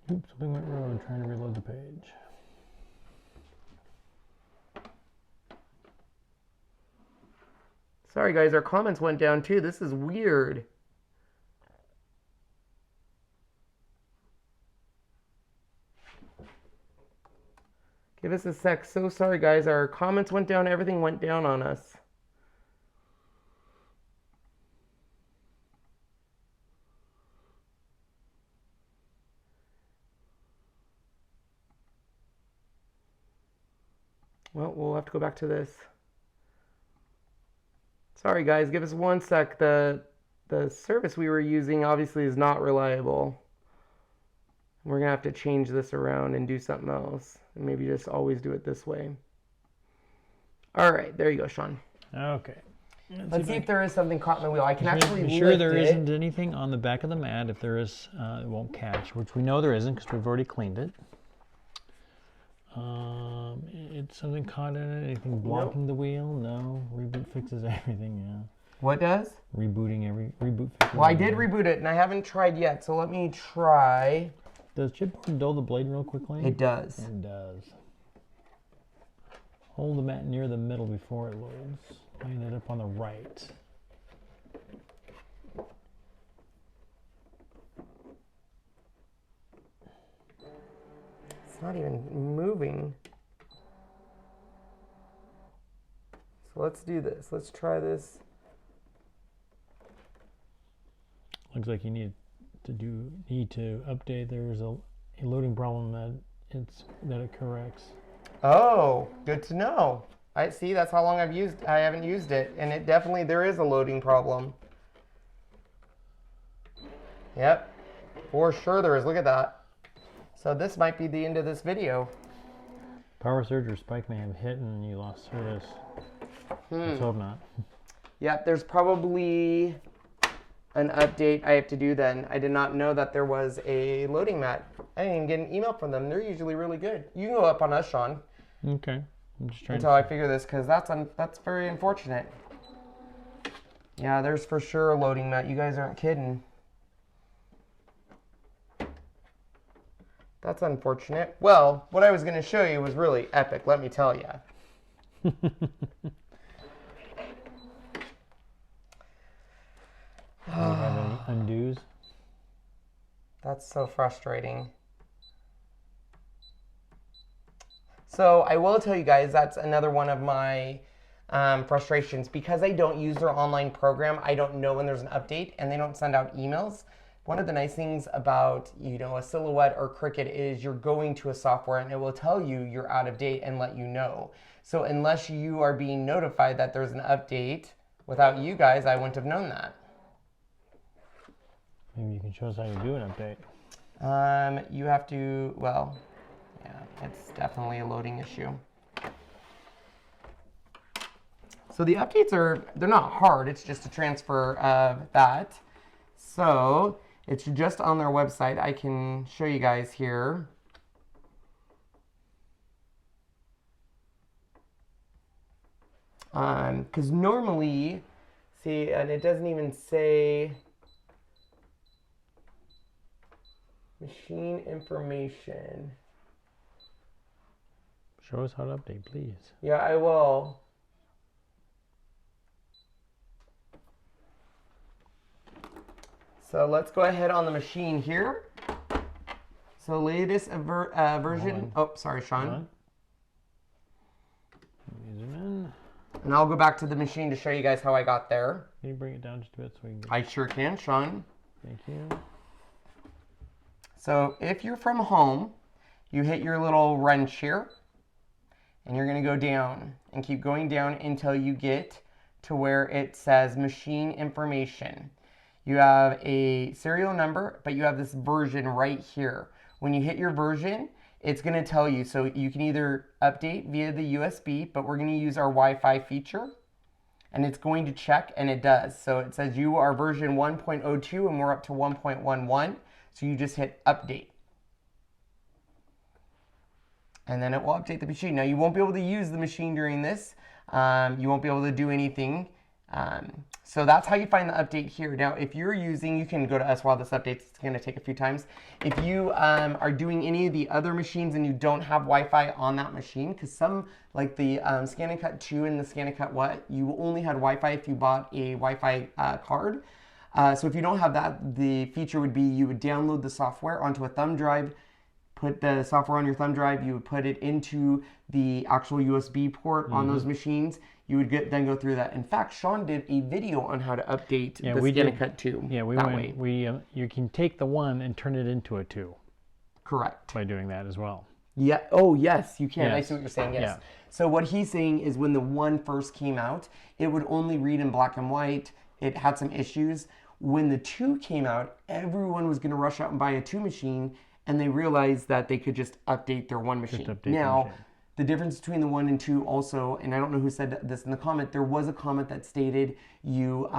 Oops, something went wrong. I'm trying to reload the page. Sorry guys, our comments went down too. This is weird. Give us a sec. So sorry guys, our comments went down, everything went down on us. Well, we'll have to go back to this. Sorry guys, give us one sec. The service we were using obviously is not reliable. We're gonna have to change this around and do something else. And maybe just always do it this way. All right, there you go, Sean. Okay. Let's see if there is something caught in the wheel. I can actually be sure lift there it. isn't anything on the back of the mat. If there is, it won't catch, which we know there isn't because we've already cleaned it. It's something caught in it. Anything blocking the wheel? No. Reboot fixes everything. Yeah. What does? Reboot fixes. Well, I did reboot it, and I haven't tried yet. So let me try. Does chipboard dull the blade real quickly? It does. It does. Hold the mat near the middle before it loads. Line it up on the right. It's not even moving. So let's do this. Let's try this. Looks like you need to update. There's a loading problem that it corrects. Oh, good to know. I see. That's how long I haven't used it, and it definitely there is a loading problem. Yep, for sure there is. Look at that. So this might be the end of this video. Power surge or spike may have hit and you lost service. Let's hope not. Yep, there's probably an update I have to do then. I did not know that there was a loading mat. I didn't even get an email from them. They're usually really good. You can go up on us, Sean. Okay. I'm just trying until I figure this, because that's very unfortunate. Yeah, there's for sure a loading mat. You guys aren't kidding. That's unfortunate. Well, what I was going to show you was really epic, let me tell you. Do you have any undos? That's so frustrating. So I will tell you guys, that's another one of my frustrations. Because I don't use their online program, I don't know when there's an update, and they don't send out emails. One of the nice things about, a Silhouette or Cricut is you're going to a software and it will tell you you're out of date and let you know. So unless you are being notified that there's an update, without you guys, I wouldn't have known that. Maybe you can show us how you do an update. You have to, well, yeah, it's definitely a loading issue. So the updates they're not hard, it's just a transfer of that. So it's just on their website. I can show you guys here. Because normally, see, and it doesn't even say machine information. Show us how to update, please. Yeah, I will. So let's go ahead on the machine here. So latest version. Oh, sorry, Sean. Zoom in. And I'll go back to the machine to show you guys how I got there. Can you bring it down just a bit so we can get... I sure can, Sean. Thank you. So if you're from home, you hit your little wrench here, and you're going to go down and keep going down until you get to where it says machine information. You have a serial number, but you have this version right here. When you hit your version, it's going to tell you. So you can either update via the USB, but we're going to use our Wi-Fi feature, and it's going to check, and it does. So it says you are version 1.02 and we're up to 1.11. So you just hit update. And then it will update the machine. Now you won't be able to use the machine during this. You won't be able to do anything. So that's how you find the update here. Now if you're using, you can go to us while this updates. It's going to take a few times. If you are doing any of the other machines and you don't have Wi-Fi on that machine, because some, like the Scanncut 2 and the Scanncut What, you only had Wi-Fi if you bought a Wi-Fi card. So if you don't have that, the feature would be you would download the software onto a thumb drive, put the software on your thumb drive, you would put it into the actual USB port on those machines. You would then go through that. In fact, Sean did a video on how to update the Scanncut 2. Yeah, you can take the 1 and turn it into a 2. Correct. By doing that as well. Yeah. Oh, yes, you can. Yes. I see what you're saying. Yes. Yeah. So what he's saying is when the 1 first came out, it would only read in black and white. It had some issues. When the 2 came out, everyone was going to rush out and buy a 2 machine, and they realized that they could just update their 1 machine. Now, the difference between the 1 and 2 also, and I don't know who said this in the comment, there was a comment that stated you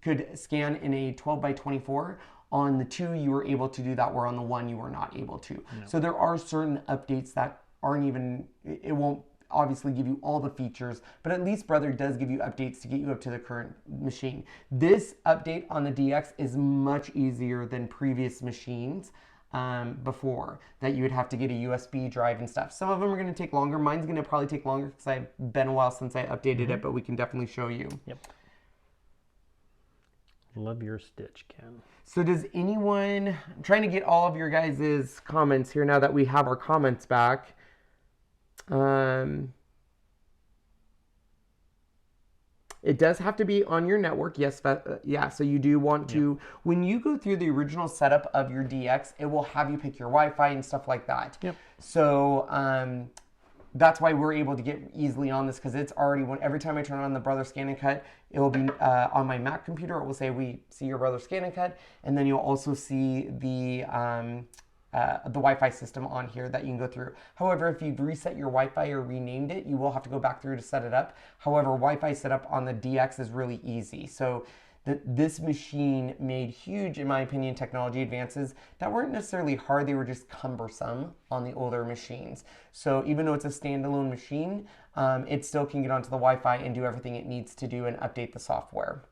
could scan in a 12 by 24. On the 2, you were able to do that, where on the 1, you were not able to. No. So there are certain updates that aren't even, it won't obviously give you all the features, but at least Brother does give you updates to get you up to the current machine. This update on the DX is much easier than previous machines before, that you would have to get a USB drive and stuff. Some of them are going to take longer. Mine's going to probably take longer because I've been a while since I updated it, but we can definitely show you. Yep. Love your stitch, Ken. So does anyone, I'm trying to get all of your guys' comments here now that we have our comments back. It does have to be on your network. Yes, yeah, so you do want to, when you go through the original setup of your DX, it will have you pick your Wi-Fi and stuff like that. Yep. So that's why we're able to get easily on this, because it's already, every time I turn on the Brother Scanncut, it will be on my Mac computer, it will say, we see your Brother Scanncut, and then you'll also see the Wi-Fi system on here that you can go through. However, if you've reset your Wi-Fi or renamed it, you will have to go back through to set it up. However, Wi-Fi setup on the DX is really easy. So this machine made huge, in my opinion, technology advances that weren't necessarily hard, they were just cumbersome on the older machines. So even though it's a standalone machine, it still can get onto the Wi-Fi and do everything it needs to do and update the software.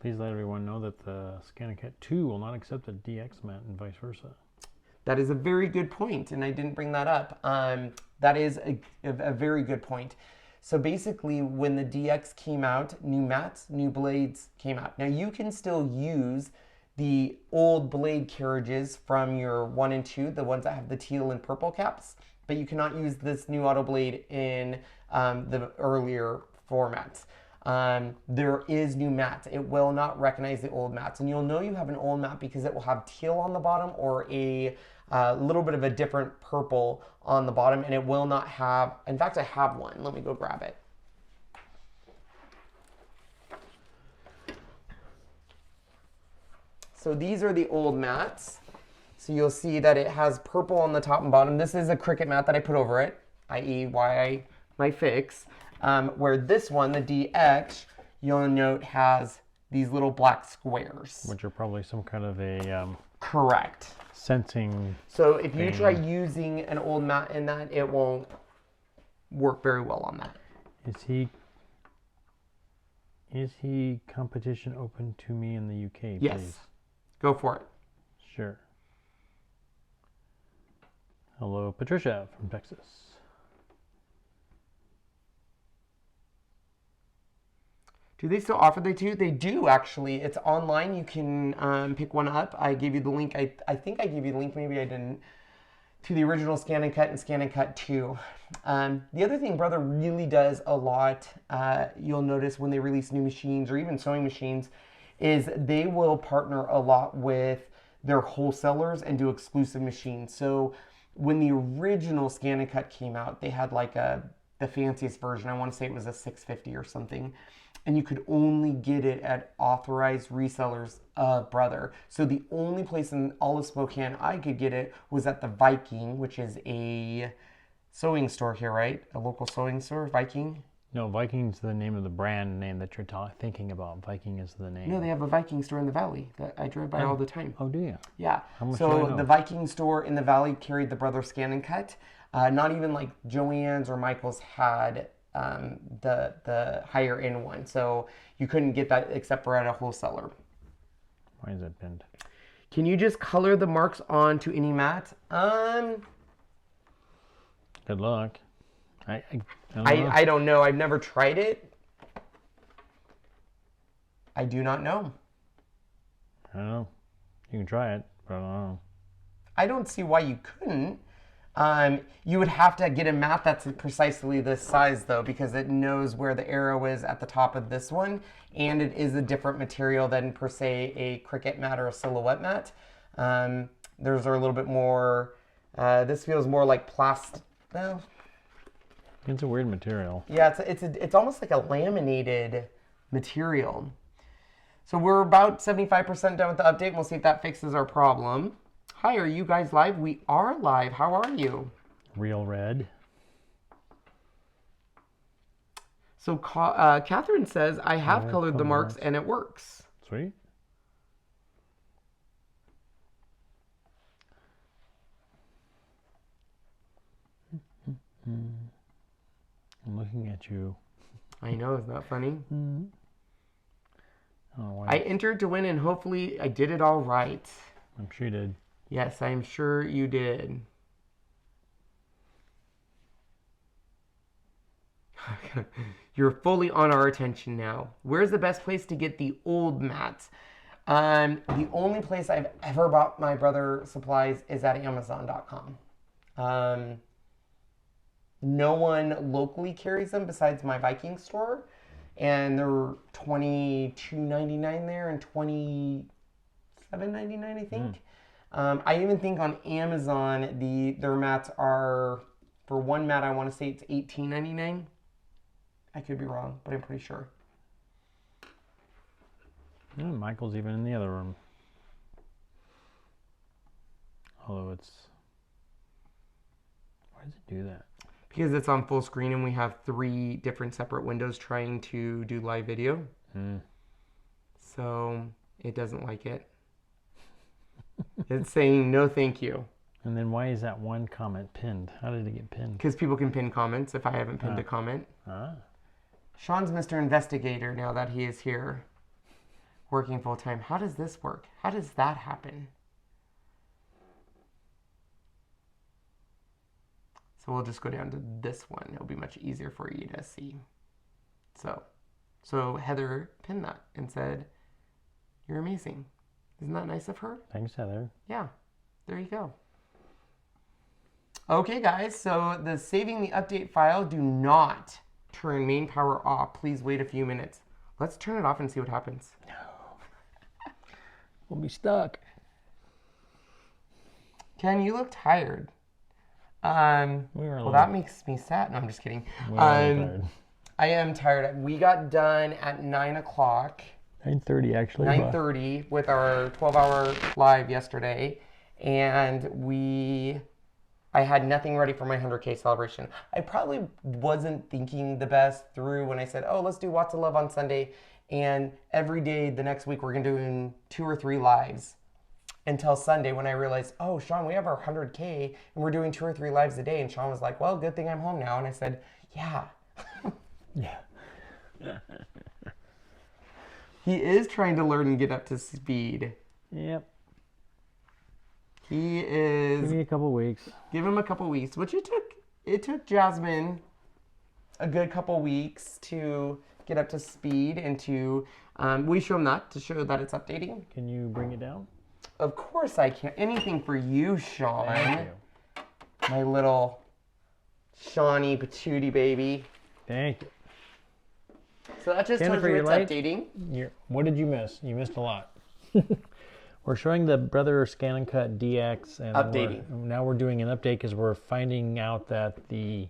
Please let everyone know that the Scanncut 2 will not accept the DX mat and vice versa. That is a very good point, and I didn't bring that up. That is a very good point. So basically, when the DX came out, new mats, new blades came out. Now you can still use the old blade carriages from your 1 and 2, the ones that have the teal and purple caps, but you cannot use this new auto blade in the earlier formats. There is new mats. It will not recognize the old mats, and you'll know you have an old mat because it will have teal on the bottom or a little bit of a different purple on the bottom, and it will not have, in fact I have one, let me go grab it. So these are the old mats. So you'll see that it has purple on the top and bottom. This is a Cricut mat that I put over it, i.e. my fix. Where this one, the DX, you'll note has these little black squares. Which are probably some kind of a... Correct. Sensing. So if you try using an old mat in that, it won't work very well on that. Is he competition open to me in the UK, yes. Please? Go for it. Sure. Hello, Patricia from Texas. Do they still offer the 2? They do, actually. It's online. You can pick one up. I gave you the link. I think I gave you the link. Maybe I didn't. To the original Scanncut and Scanncut 2. The other thing Brother really does a lot, you'll notice when they release new machines or even sewing machines, is they will partner a lot with they're wholesalers and do exclusive machines. So when the original Scanncut came out, they had like the fanciest version. I want to say it was a 650 or something. And you could only get it at authorized resellers of Brother. So the only place in all of Spokane I could get it was at the Viking, which is a sewing store here, right? A local sewing store, Viking. No, Viking's the name of the brand name that you're thinking about. Viking is the name. No, they have a Viking store in the Valley that I drive by all the time. Oh, do you? Yeah. How much do I So know? the Viking store in the Valley carried the Brother Scanncut. Not even like Joann's or Michael's had the higher end one. So you couldn't get that except for at a wholesaler. Why is that pinned? Can you just color the marks onto any mat? Good luck. I don't know. I don't know. I've never tried it. I do not know. I don't know. You can try it, but I don't know. I don't see why you couldn't. You would have to get a mat that's precisely this size though, because it knows where the arrow is at the top of this one, and it is a different material than per se a Cricut mat or a silhouette mat. Theirs are a little bit more, this feels more like plastic. Well, It's a weird material. yeah, it's almost like a laminated material. So we're about 75% done with the update. We'll see if that fixes our problem. Hi, are you guys live? We are live. How are you? Real red. So Catherine says, I have Yeah, colored the color marks marks. and it works. Sweet. I'm looking at you. I know, isn't that funny? Oh, why? I entered to win and hopefully I did it all right. I'm sure you did. Yes, I'm sure you did. You're fully on our attention now. Where's the best place to get the old mats? The only place I've ever bought my brother supplies is at Amazon.com. No one locally carries them besides my Viking store, and they're $22.99 there and $27.99 I think. I even think on Amazon their mats are, for one mat I want to say it's $18.99. I could be wrong, but I'm pretty sure. Yeah, Michael's even in the other room. Although it's... Why does it do that? Because it's on full screen and we have 3 different separate windows trying to do live video. So it doesn't like it. It's saying no thank you. And then why is that one comment pinned? How did it get pinned? Because people can pin comments if I haven't pinned a comment. Ah. Sean's Mr. Investigator now that he is here, working full time. How does this work? How does that happen? So we'll just go down to this one. It'll be much easier for you to see. So Heather pinned that and said, "You're amazing." Isn't that nice of her? Thanks, Heather. Yeah, there you go. Okay, guys, so the saving the update file, do not turn main power off. Please wait a few minutes. Let's turn it off and see what happens. No. We'll be stuck. Ken, you look tired. Well, that makes me sad. No, I'm just kidding. Tired. I am tired. We got done at 9 o'clock. 9:30 actually. 9:30 with our 12-hour live yesterday, and I had nothing ready for my 100K celebration. I probably wasn't thinking the best through when I said, oh, let's do Watts of Love on Sunday, and every day the next week we're going to do 2 or 3 lives until Sunday when I realized, oh, Sean, we have our 100K, and we're doing 2 or 3 lives a day, and Sean was like, well, good thing I'm home now, and I said, yeah. Yeah. He is trying to learn and get up to speed. Yep. He is. Give me a couple weeks. Give him a couple weeks, which it took Jasmine a good couple weeks to get up to speed and to, we show him that to show that it's updating. Can you bring it down? Of course I can. Anything for you, Sean. Thank you. My little Shawnee patootie baby. Thank you. So that just Jennifer, tells you you're it's late? updating. What did you miss? You missed a lot. We're showing the Brother Scanncut DX, and Updating. now we're doing an update because we're finding out that the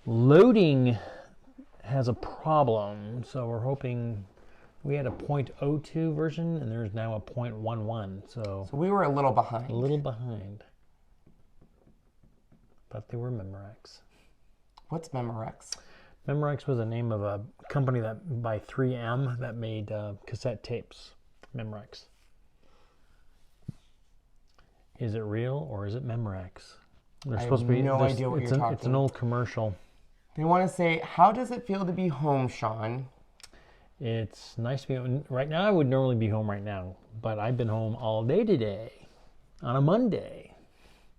loading has a problem. So we're hoping, we had a 0.02 version, and there's now a 0.11. So we were a little behind. a little behind. But they were Memorex. What's Memorex? Memorex was the name of a company that by 3M that made cassette tapes. Memorex. Is it real or is it Memorex? I have no idea what you're talking. It's an old commercial. They want to say, how does it feel to be home, Sean? It's nice to be home. Right now, I would normally be home right now, but I've been home all day today on a Monday.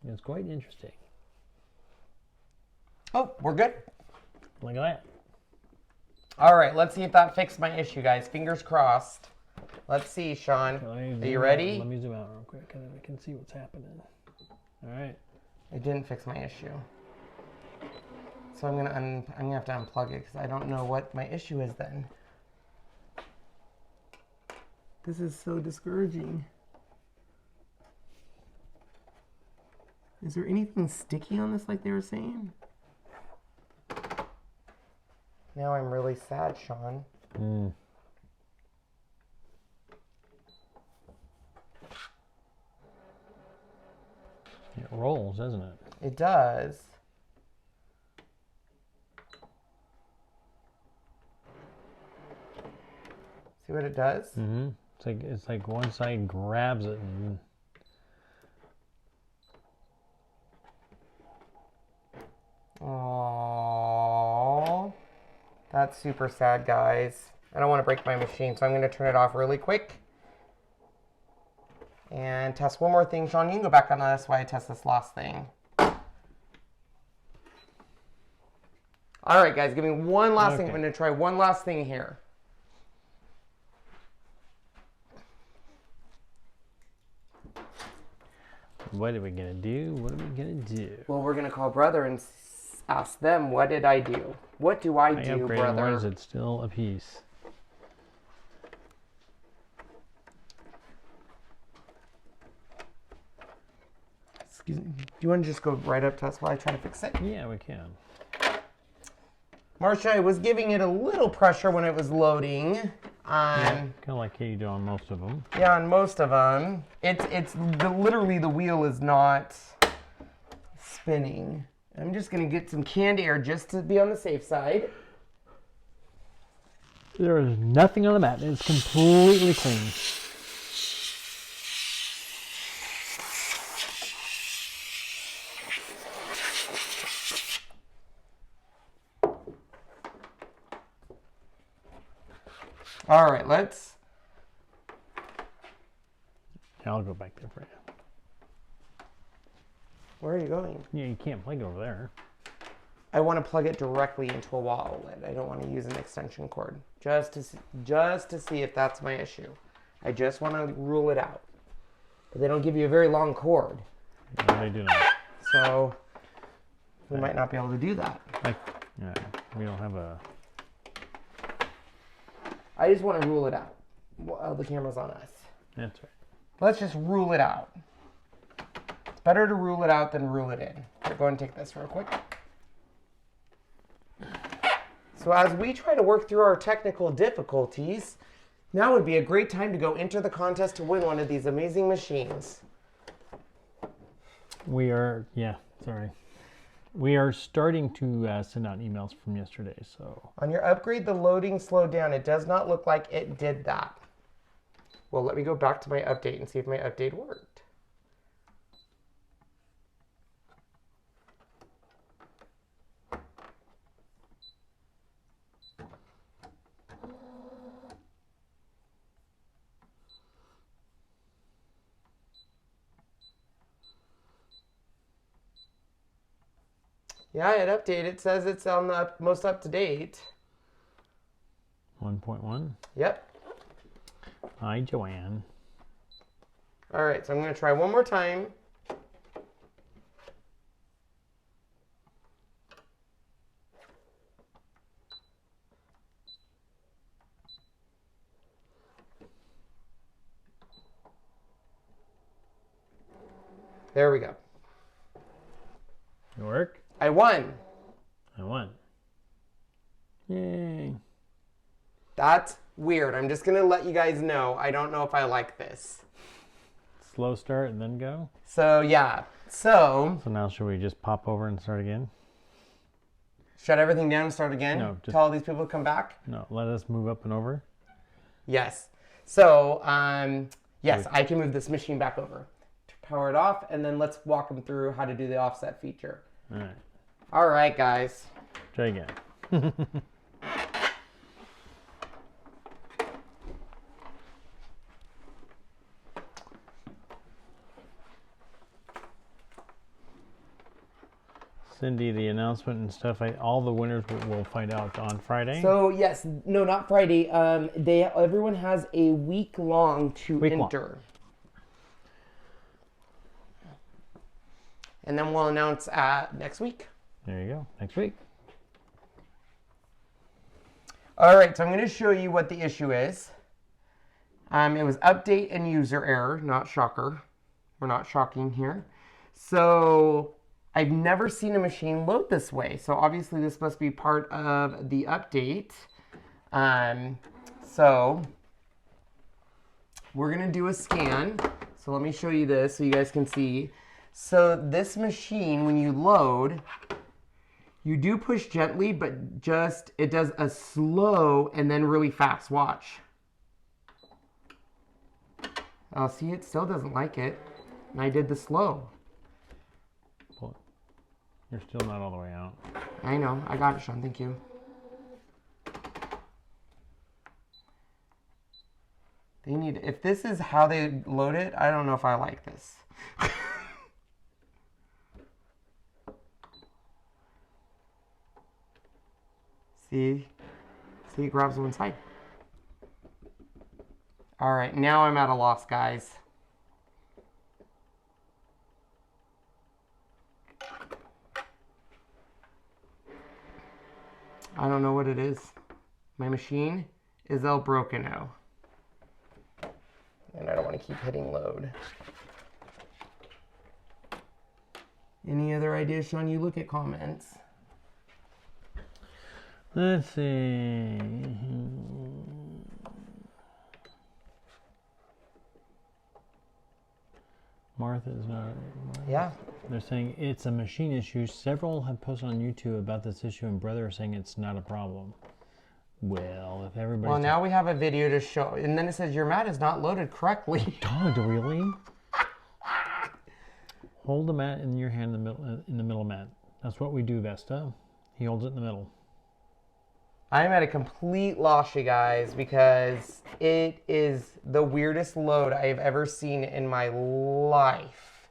It's quite interesting. Oh, we're good. Look at that. All right, let's see if that fixed my issue, guys. Fingers crossed. Let's see, Sean. Are you ready? Let me zoom out real quick and I can see what's happening. All right. It didn't fix my issue. So I'm gonna have to unplug it because I don't know what my issue is then. This is so discouraging. Is there anything sticky on this like they were saying? Now I'm really sad, Sean. It rolls, doesn't it? It does. See what it does? Mm-hmm. It's like one side grabs it and Aww. That's super sad, guys. I don't want to break my machine, so I'm going to turn it off really quick. And test one more thing. Sean, you can go back on this while I test this last thing. All right, guys, give me one last thing. I'm going to try one last thing here. what are we gonna do? What are we gonna do? Well, we're going to call brother and ask them, what did I do? What do I do, brother? Why is it still a piece? Excuse me. Do you want to just go right up to us while I try to fix it? Yeah, we can. Marcia, I was giving it a little pressure when it was loading. Kind of like you do on most of them. Yeah, on most of them. Literally the wheel is not spinning. I'm just going to get some canned air just to be on the safe side. There is nothing on the mat. It's completely clean. All right, let's... I'll go back there for you. Where are you going? Yeah, you can't plug it over there. I want to plug it directly into a wall outlet. I don't want to use an extension cord. Just to see if that's my issue. I just want to rule it out. But they don't give you a very long cord. No, they do not. So we might not be able to do that. Yeah, we don't have a... I just want to rule it out. Well, the camera's on us. That's right. Let's just rule it out. It's better to rule it out than rule it in. Here, go ahead and take this real quick. So as we try to work through our technical difficulties, now would be a great time to go enter the contest to win one of these amazing machines. We are starting to send out emails from yesterday, so... On your upgrade, the loading slowed down. It does not look like it did that. Well, let me go back to my update and see if my update worked. Yeah, it updated. It says it's on the most up to date. 1.1. Yep. Hi, Joanne. All right, so I'm going to try one more time. There we go. You work? I won. I won. Yay. That's weird. I'm just going to let you guys know. I don't know if I like this. Slow start and then go? So, yeah. So now should we just pop over and start again? Shut everything down and start again? No, just... Tell all these people to come back? No, let us move up and over. Yes. So, yes, I can move this machine back over. Power it off, and then let's walk them through how to do the offset feature. All right. All right, guys. Try again. Cindy, the announcement and stuff, all the winners we'll find out on Friday. So, yes, no, not Friday. Everyone has a week long to enter. And then we'll announce next week. There you go, next week. All right, so I'm going to show you what the issue is. It was update and user error, not shocker. We're not shocking here. So I've never seen a machine load this way. So obviously this must be part of the update. So we're going to do a scan. So let me show you this so you guys can see. So this machine, when you load, you do push gently, but it does a slow and then really fast. Watch. Oh, see, it still doesn't like it. And I did the slow. Well, you're still not all the way out. I know. I got it, Sean. Thank you. If this is how they load it, I don't know if I like this. See, it grabs one side. All right, now I'm at a loss, guys. I don't know what it is. My machine is all broken now. And I don't want to keep hitting load. Any other ideas, Sean? You look at comments. Let's see. Martha's not. Yeah. They're saying it's a machine issue. Several have posted on YouTube about this issue, and Brother are saying it's not a problem. Well, if everybody. Well, now we have a video to show, and then it says your mat is not loaded correctly. God, really? Hold the mat in your hand in the middle mat. That's what we do, Vesta. He holds it in the middle. I'm at a complete loss, you guys, because it is the weirdest load I have ever seen in my life.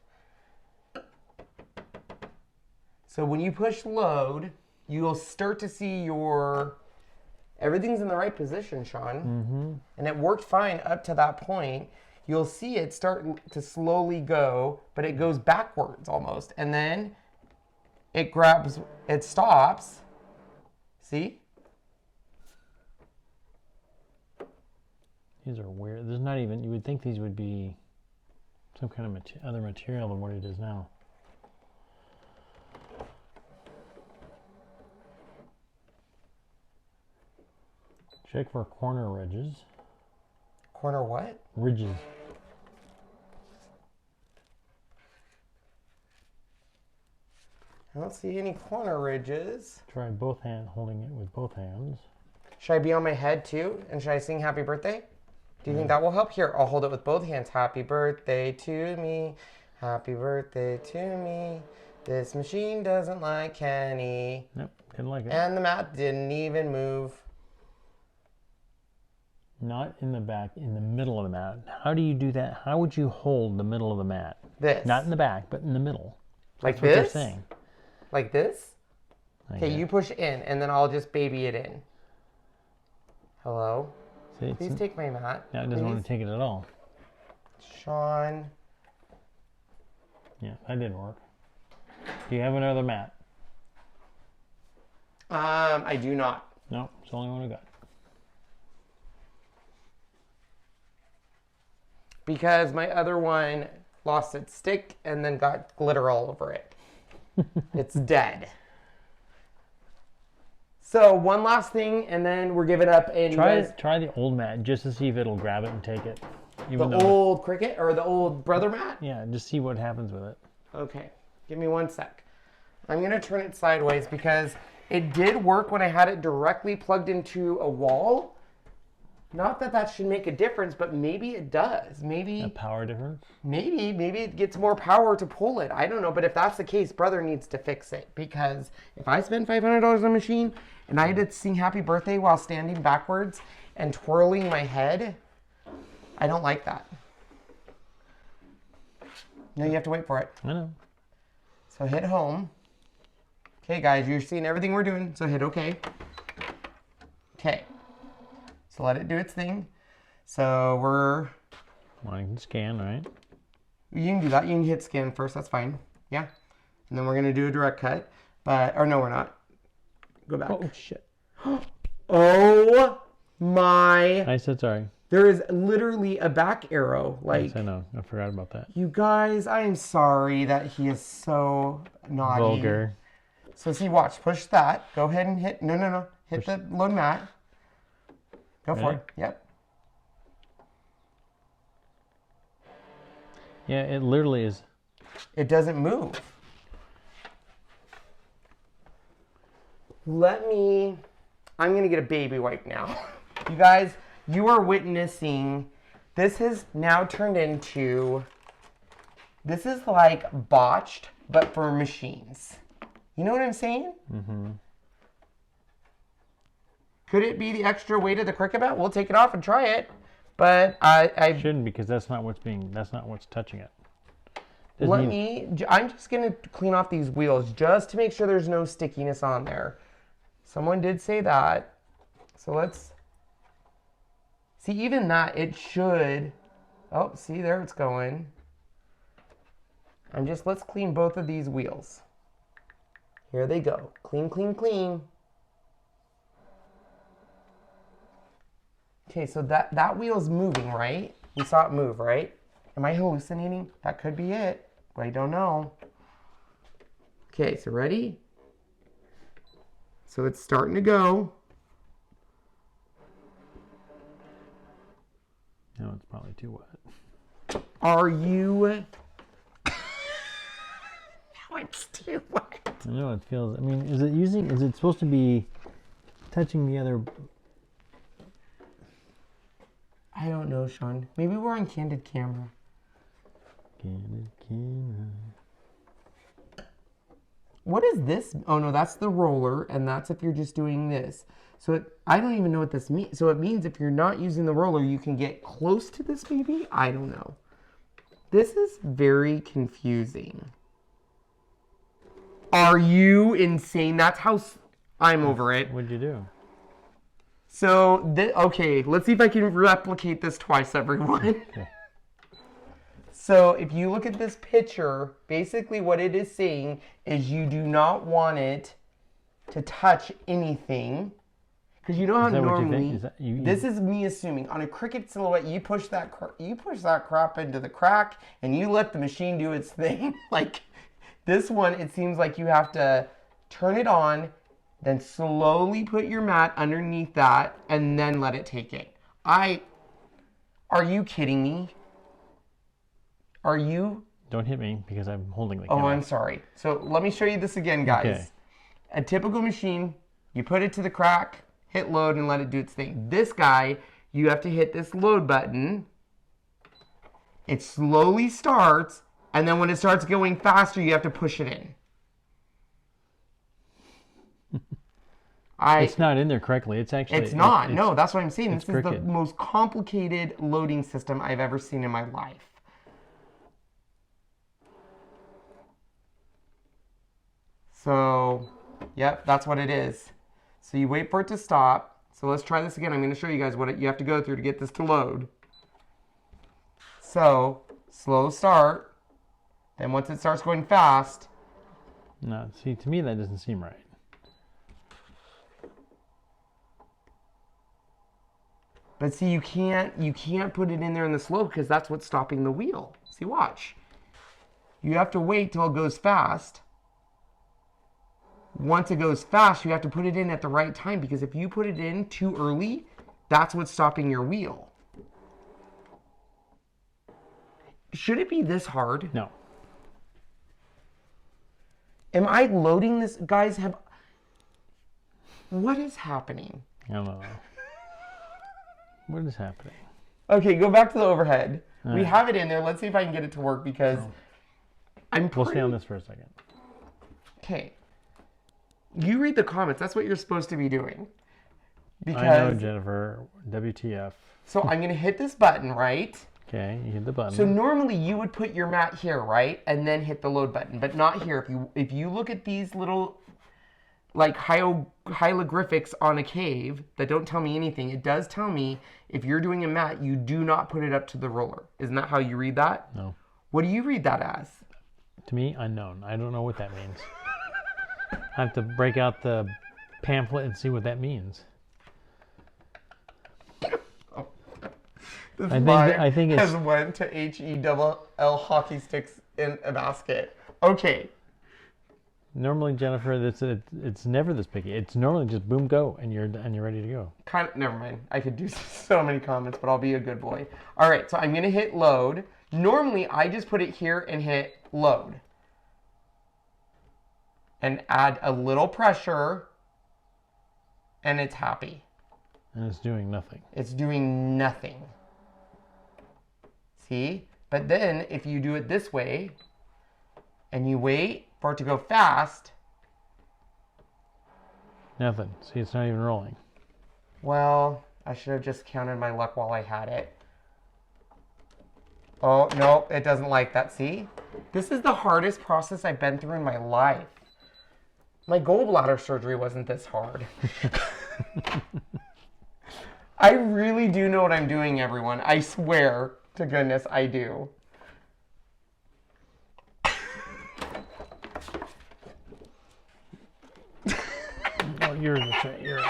So when you push load, you'll start to see everything's in the right position, Sean. Mm-hmm. And it worked fine up to that point. You'll see it start to slowly go, but it goes backwards almost. And then it stops. See? These are weird. There's not even, you would think these would be some kind of other material than what it is now. Check for corner ridges. Corner what? Ridges. I don't see any corner ridges. Try holding it with both hands. Should I be on my head too? And should I sing happy birthday? Do you think that will help? Here, I'll hold it with both hands. Happy birthday to me. Happy birthday to me. This machine doesn't like Kenny. Nope, didn't like it. And the mat didn't even move. Not in the back, in the middle of the mat. How do you do that? How would you hold the middle of the mat? This. Not in the back, but in the middle. Like That's this? what they're saying. Like this? Okay, Okay. you push in, and then I'll just baby it in. Hello? See, Please take my mat. Now it doesn't want to take it at all. Sean. Yeah, that didn't work. Do you have another mat? I do not. No, it's the only one I got. Because my other one lost its stick and then got glitter all over it. It's dead. So one last thing, and then we're giving up. And Try the old mat just to see if it'll grab it and take it. The old Cricut or the old Brother mat? Yeah, just see what happens with it. Okay, give me 1 sec. I'm gonna turn it sideways because it did work when I had it directly plugged into a wall. Not that that should make a difference, but maybe it does. Maybe A power difference? maybe it gets more power to pull it. I don't know, but if that's the case, Brother needs to fix it, because if I spend $500 on a machine and I had to sing Happy Birthday while standing backwards and twirling my head, I don't like that. No, you have to wait for it. I know. So hit home. Okay, guys, you're seeing everything we're doing, so hit OK. Okay. So let it do its thing. So we're... Wanting to scan, right? You can do that. You can hit scan first. That's fine. Yeah. And then we're going to do a direct cut. But, or no, we're not. Go back. Oh, shit. Oh my. I said sorry. There is literally a back arrow. Like, Yes, I know. I forgot about that. you guys, I am sorry that he is so naughty. Vulgar. So see, watch. Push that. Go ahead and hit. No. Hit the load mat. Go for Ready? it. Yep. Yeah, it literally is. It doesn't move. I'm going to get a baby wipe now. You guys, you are witnessing, this has now turned into, this is like botched, but for machines. You know what I'm saying? Mm-hmm. Could it be the extra weight of the Cricut mat? We'll take it off and try it. But I Shouldn't, because that's not what's touching it. I'm just going to clean off these wheels just to make sure there's no stickiness on there. Someone did say that. So let's see, even that, it should, oh, see, there it's going. Let's clean both of these wheels. Here they go. Clean, clean, clean. Okay, so that wheel's moving, right? We saw it move, right? Am I hallucinating? That could be it. I don't know. Okay, so ready? So it's starting to go. No, it's probably too wet. Are you... Now it's too wet. I know it feels. I mean, is it supposed to be touching the other? I don't know, Sean. Maybe we're on candid camera. What is this? Oh no, that's the roller, and that's if you're just doing this. So I don't even know what this means. So it means if you're not using the roller, you can get close to this maybe? I don't know. This is very confusing. Are you insane? That's how... I'm over it. What'd you do? So, okay, let's see if I can replicate this twice, everyone. Okay. So, if you look at this picture, basically what it is saying is you do not want it to touch anything. Because you know how normally, this is me assuming, on a Cricut Silhouette, you push that crap into the crack and you let the machine do its thing. Like, this one, it seems like you have to turn it on, then slowly put your mat underneath that, and then let it take it. Are you kidding me? Are you? Don't hit me because I'm holding the Oh, camera. I'm sorry. So let me show you this again, guys. Okay. A typical machine, you put it to the crack, hit load, and let it do its thing. This guy, you have to hit this load button. It slowly starts, and then when it starts going faster, you have to push it in. It's not in there correctly. It's actually... It's not. No, that's what I'm saying. This is the Cricut. most complicated loading system I've ever seen in my life. So, yep, that's what it is. So you wait for it to stop. So let's try this again. I'm going to show you guys what you have to go through to get this to load. So, slow start. Then once it starts going fast... No, see, to me that doesn't seem right. But see, you can't put it in there in the slow because that's what's stopping the wheel. See, watch. You have to wait till it goes fast. Once it goes fast, you have to put it in at the right time, because if you put it in too early, that's what's stopping your wheel. Should it be this hard? No. Am I loading this? Guys, what is happening? I don't know. What is happening? Okay, go back to the overhead. All We right. have it in there. Let's see if I can get it to work, because We'll stay on this for a second. Okay. You read the comments. That's what you're supposed to be doing. Because I know, Jennifer. WTF. So I'm going to hit this button, right? Okay, you hit the button. So normally you would put your mat here, right? And then hit the load button, but not here. If you look at these little like hieroglyphics on a cave that don't tell me anything, it does tell me if you're doing a mat, you do not put it up to the roller. Isn't that how you read that? No. What do you read that as? To me, unknown. I don't know what that means. I have to break out the pamphlet and see what that means. I think it's has went to HELL hockey sticks in a basket. Okay. normally, Jennifer. It's never this picky. It's normally just boom, go, and you're ready to go. Never mind. I could do so many comments, but I'll be a good boy. All right, so I'm gonna hit load. Normally, I just put it here and hit load, and add a little pressure, and it's happy. And it's doing nothing. It's doing nothing. See? But then if you do it this way and you wait for it to go fast, Nothing. See, it's not even rolling. well, I should have just counted my luck while I had it. Oh, no, it doesn't like that. See? This is the hardest process I've been through in my life. My gallbladder surgery wasn't this hard. I really do know what I'm doing, everyone. I swear to goodness I do. Oh, you're in the train. You're.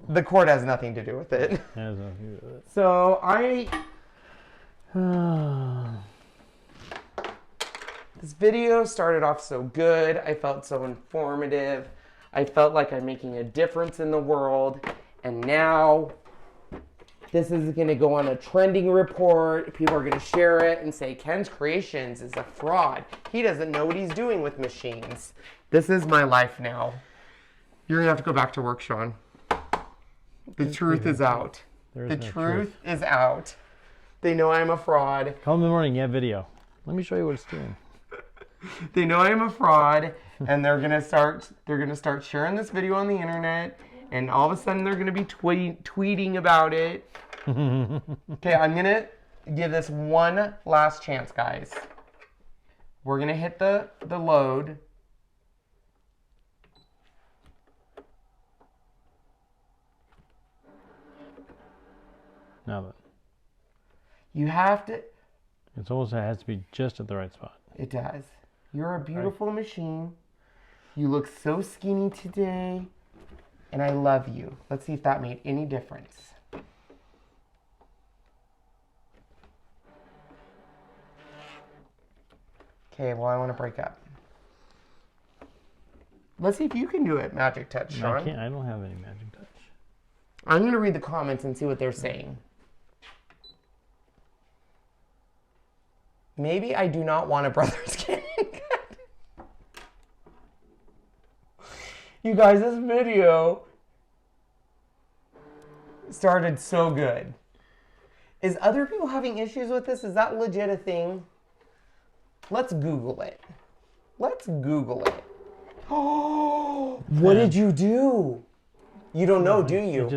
The cord has nothing to do with it. Has nothing to do with it. So this video started off so good. I felt so informative. I felt like I'm making a difference in the world. And now this is going to go on a trending report. People are going to share it and say, Ken's Creations is a fraud. He doesn't know what he's doing with machines. This is my life now. You're going to have to go back to work, Sean. The truth is out. There The is no truth is out. They know I'm a fraud. Call in the morning. Yeah, video. Let me show you what it's doing. They know I'm a fraud, and they're gonna start sharing this video on the internet, and all of a sudden they're gonna be tweeting about it. Okay, I'm gonna give this one last chance, guys. We're gonna hit the load. Now then, You have to. it's almost it has to be just at the right spot. It does. You're a beautiful machine. You look so skinny today, and I love you. Let's see if that made any difference. Okay, well, I want to break up. Let's see if you can do it, Magic Touch, Sean. I can't. I don't have any magic touch. I'm going to read the comments and see what they're saying. Maybe I do not want a brother's Scanncut. You guys, this video started so good. Is other people having issues with this? Is that legit a thing? Let's Google it. Let's Google it. Oh, what did you do? You don't know, do you?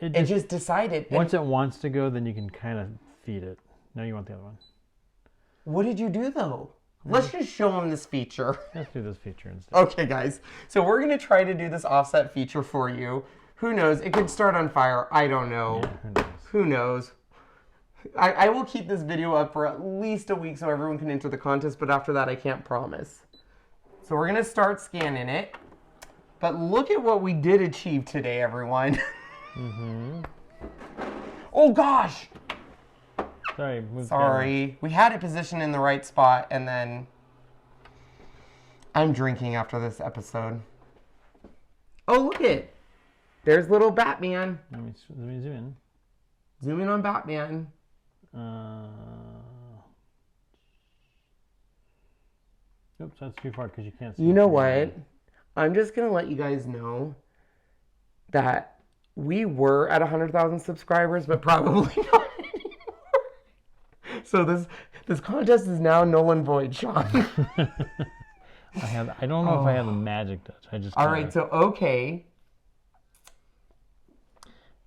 It just decided. Once it wants to go, then you can kind of feed it. No, you want the other one. What did you do though? Let's just show them this feature. Let's do this feature instead. Okay, guys. So we're going to try to do this offset feature for you. Who knows? It could start on fire. I don't know. Yeah, who knows? Who knows? I will keep this video up for at least a week so everyone can enter the contest, but after that I can't promise. So we're going to start scanning it. But look at what we did achieve today, everyone. Oh gosh! Sorry, move Sorry. We had it positioned in the right spot, and then I'm drinking after this episode. Oh, look it. There's little Batman. Let me zoom in. Zoom in on Batman. Oops, that's too far because you can't see. You know what? I'm just going to let you guys know that we were at 100,000 subscribers, but probably not anymore. So this contest is now null and void, Sean. I don't know if I have the magic touch. I just All right, so okay.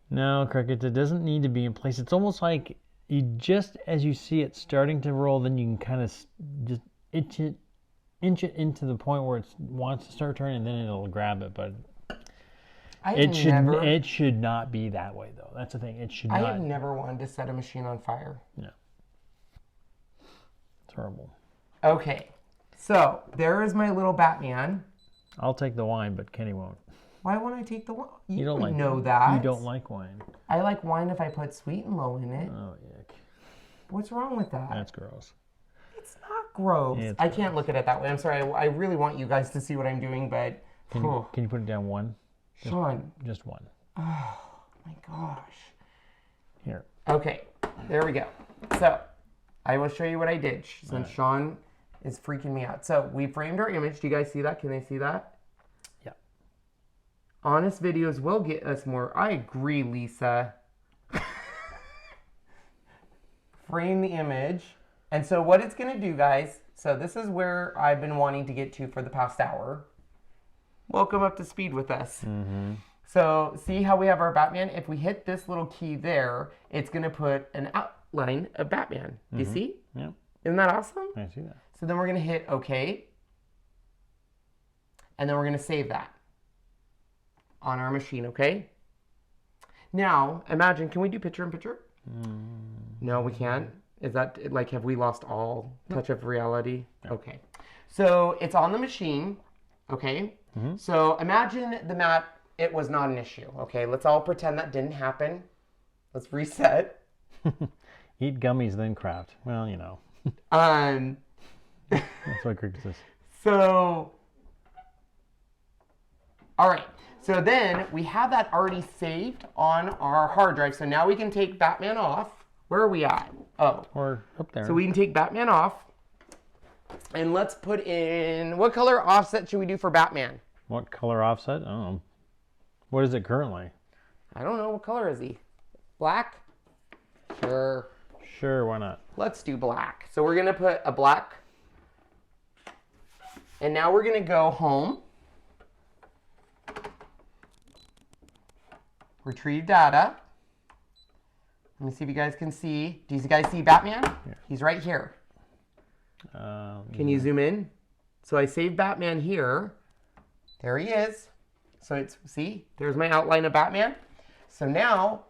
No, Cricut, it doesn't need to be in place. It's almost like you just as you see it starting to roll, then you can kind of just inch it into the point where it wants to start turning, and then it'll grab it. But it should not be that way, though. That's the thing. It should not. I have never wanted to set a machine on fire. No. It's horrible. Okay, so there is my little Batman. I'll take the wine, but Kenny won't. Why won't I take the wine? You don't like know wine. that. You don't like wine. I like wine if I put sweet and low in it. Oh, yuck. What's wrong with that? That's gross. It's not gross. Yeah, I can't look at it that way. I'm sorry. I really want you guys to see what I'm doing, but... Can you put it down one? Sean. Just one. Oh, my gosh. Here. Okay, there we go. So, I will show you what I did since right. Sean is freaking me out. So, we framed our image. Do you guys see that? Can they see that? Yeah. Honest videos will get us more. I agree, Lisa. Frame the image. And so what it's going to do, guys, so this is where I've been wanting to get to for the past hour. Welcome up to speed with us. Mm-hmm. So see how we have our Batman? If we hit this little key there, it's going to put an outline of Batman. Do you see? Yeah. Isn't that awesome? I see that. So then we're going to hit OK. And then we're going to save that on our machine, okay? Now, imagine, can we do picture in picture? No, we can't. Is that, like, have we lost all touch of reality? No. Okay. So it's on the machine, okay? Mm-hmm. So imagine the mat, it was not an issue, okay? Let's all pretend that didn't happen. Let's reset. Eat gummies, then craft. Well, you know. That's what Cricut says. So, all right. So then we have that already saved on our hard drive. So now we can take Batman off. Where are we at? Oh. Or up there. So we can take Batman off. And let's put in, what color offset should we do for Batman? What color offset? I don't know. What is it currently? I don't know. What color is he? Black? Sure. Sure, why not? Let's do black. So we're going to put a black. And now we're going to go home. Retrieve data. Let me see if you guys can see. Do you guys see Batman? Yeah. He's right here. Can you zoom in? So I saved Batman here. There he is. So it's, see, there's my outline of Batman. So now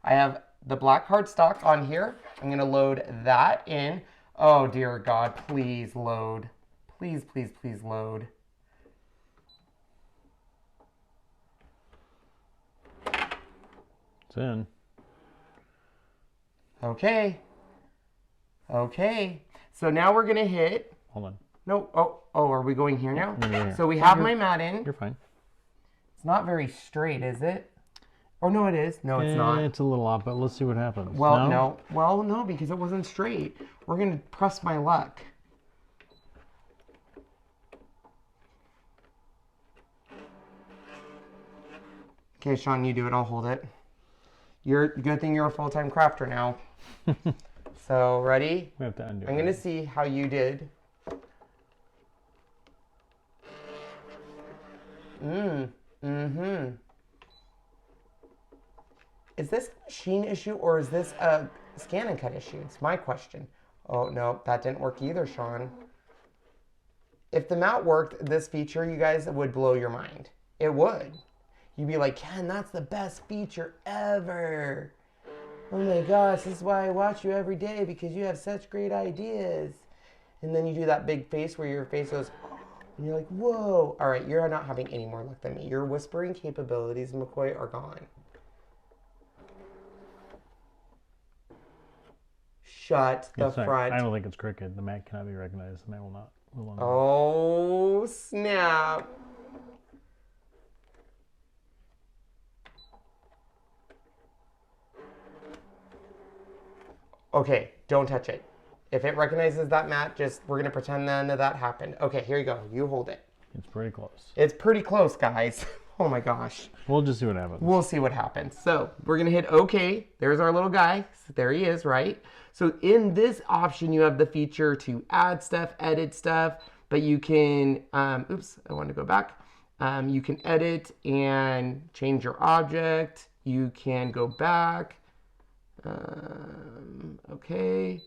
I have the black cardstock on here. I'm going to load that in. Oh, dear God, please load. Please, please, please load. It's in. Okay. Okay. So now we're going to hit. Hold on. No. Oh, are we going here now? No, here. So we have my mat in. You're fine. It's not very straight, is it? Or no, it is. No, it's not. It's a little off, but let's see what happens. Well, no. Well, no, because it wasn't straight. We're going to press my luck. Okay, Sean, you do it. I'll hold it. Good thing you're a full-time crafter now. So, ready? We have to undo it. I'm going to see how you did. Is this a machine issue or is this a Scanncut issue? It's my question. Oh, no, that didn't work either, Sean. If the mat worked, this feature, you guys, would blow your mind. It would. You'd be like, Ken, that's the best feature ever. Oh my gosh, this is why I watch you every day, because you have such great ideas. And then you do that big face where your face goes, and you're like, whoa. All right, you're not having any more luck than me. Your whispering capabilities, McCoy, are gone. shut the It's not- front. I don't think it's Cricut. The mat cannot be recognized. The mat will not. Oh, snap. Okay, don't touch it. If it recognizes that mat, we're gonna pretend none of that happened. Okay, here you go. You hold it. It's pretty close. It's pretty close, guys. Oh my gosh. We'll just see what happens. We'll see what happens. So we're gonna hit OK. There's our little guy. So there he is, right? So in this option, you have the feature to add stuff, edit stuff, but you can, oops, I want to go back. You can edit and change your object. You can go back. Okay.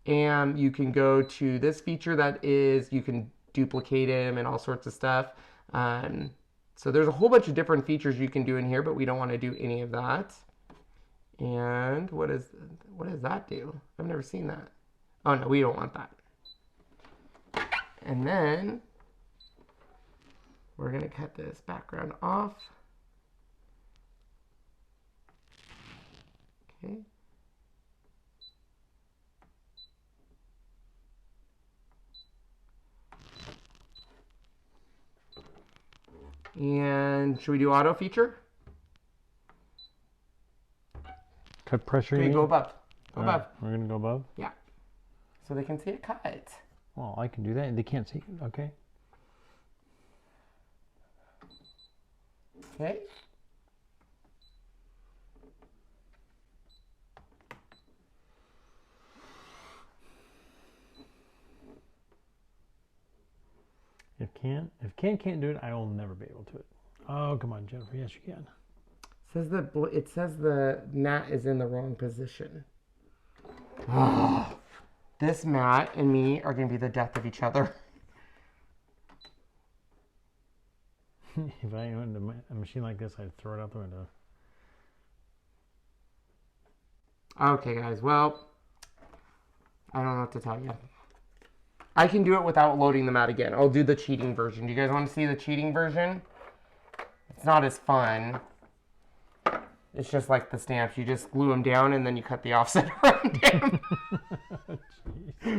And you can go to this feature that is, you can duplicate him and all sorts of stuff. So there's a whole bunch of different features you can do in here, but we don't want to do any of that. And what does that do? I've never seen that. Oh no, we don't want that. And then we're gonna cut this background off. Okay. And should we do auto feature? Cut pressure. Okay, go above. Go above. We're gonna go above. Yeah. So they can see it cut. Well, I can do that. They can't see. Okay. Okay. If Ken can't do it, I will never be able to it. Oh, come on, Jennifer. Yes, you can. It says the mat is in the wrong position. This mat and me are going to be the death of each other. If I owned a machine like this, I'd throw it out the window. Okay, guys. Well, I don't know what to tell you. I can do it without loading the mat again. I'll do the cheating version. Do you guys want to see the cheating version? It's not as fun. It's just like the stamps. You just glue them down and then you cut the offset around them.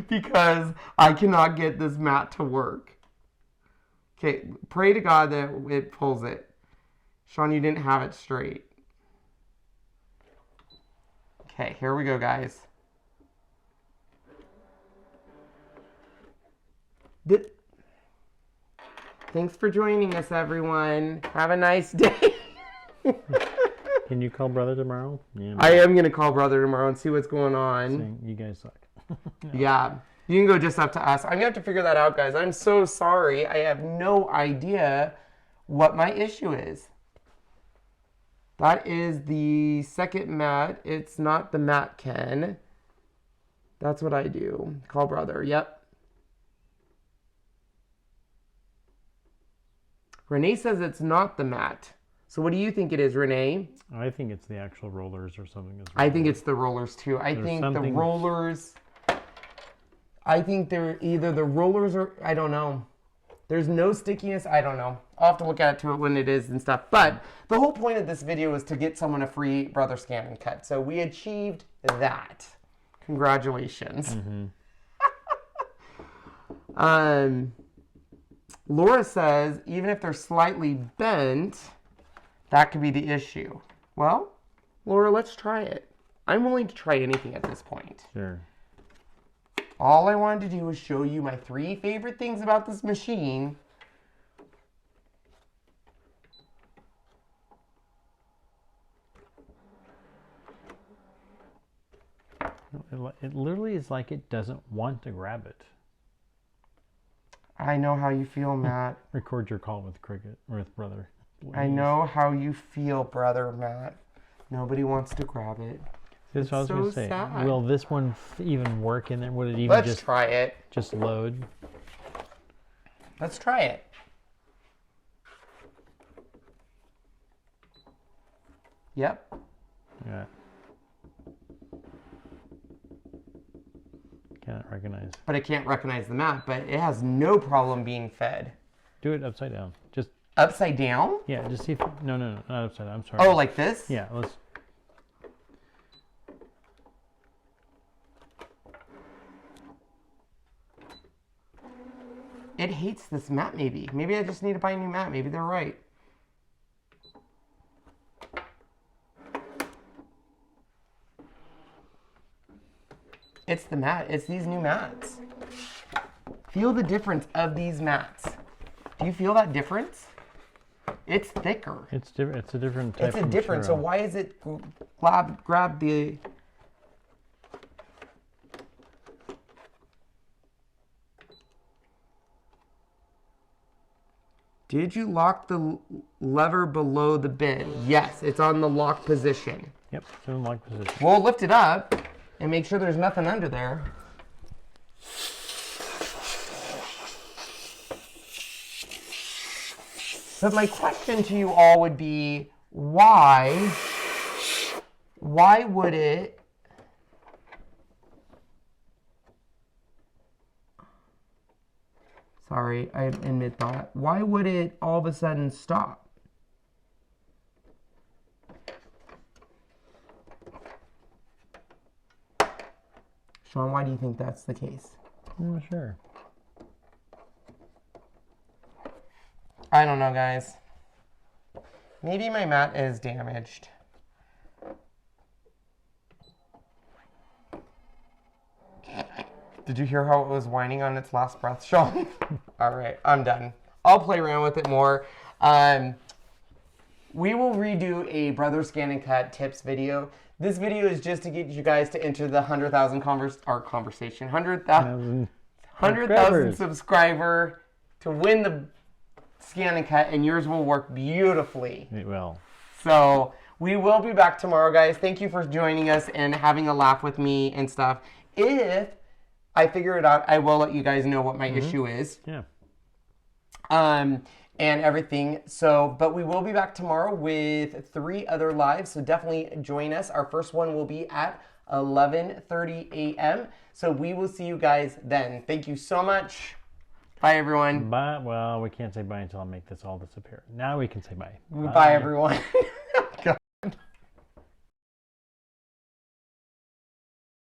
Because I cannot get this mat to work. Okay, pray to God that it pulls it. Sean, you didn't have it straight. Okay, here we go, guys. Thanks for joining us, everyone. Have a nice day. Can you call brother tomorrow? Yeah. I am going to call brother tomorrow and see what's going on. Saying, you guys suck. No. Yeah. You can go just up to us. I'm going to have to figure that out, guys. I'm so sorry. I have no idea what my issue is. That is the second mat. It's not the mat, Ken. That's what I do. Call brother. Yep. Renee says it's not the mat. So what do you think it is, Renee? I think it's the actual rollers or something. I think it's the rollers too. I think the rollers... I think they're either the rollers or... I don't know. There's no stickiness. I don't know. I'll have to look at it when it is and stuff. But the whole point of this video is to get someone a free Brother Scanncut. So we achieved that. Congratulations. Mm-hmm. Laura says, even if they're slightly bent, that could be the issue. Well, Laura, let's try it. I'm willing to try anything at this point. Sure. All I wanted to do was show you my 3 favorite things about this machine. It literally is like it doesn't want to grab it. I know how you feel, Matt. Record your call with Cricut, or with brother. I know how you feel, brother Matt. Nobody wants to grab it. That's what I was going to say. Sad. Will this one even work in there? Would it even Let's try it. Just load? Let's try it. Yep. Yeah. Can't recognize. But it can't recognize the map, but it has no problem being fed. Do it upside down. Just upside down? Yeah, just see if... No, not upside down. I'm sorry. Oh, like this? Yeah, let's... It hates this mat maybe. Maybe I just need to buy a new mat. Maybe they're right. It's the mat. It's these new mats. Feel the difference of these mats. Do you feel that difference? It's thicker. It's different. It's a different type. It's a different. So why is it grab the? Did you lock the lever below the bin? Yes, it's on the lock position. Yep, it's in lock position. We'll lift it up and make sure there's nothing under there. But my question to you all would be, why would it, sorry, I admit that, why would it all of a sudden stop? Sean, why do you think that's the case? I'm not sure. I don't know, guys. Maybe my mat is damaged. Did you hear how it was whining on its last breath, Sean? All right, I'm done. I'll play around with it more. We will redo a Brother Scanncut tips video. This video is just to get you guys to enter the 100,000 conversation, 100,000 subscriber to win the Scanncut, and yours will work beautifully. It will. So we will be back tomorrow, guys. Thank you for joining us and having a laugh with me and stuff. If I figure it out, I will let you guys know what my issue is. Yeah. And everything. So, but we will be back tomorrow with 3 other lives. So definitely join us. Our first one will be at 11:30 a.m. So we will see you guys then. Thank you so much. Bye, everyone. Bye. Well, we can't say bye until I make this all disappear. Now we can say bye. Bye everyone.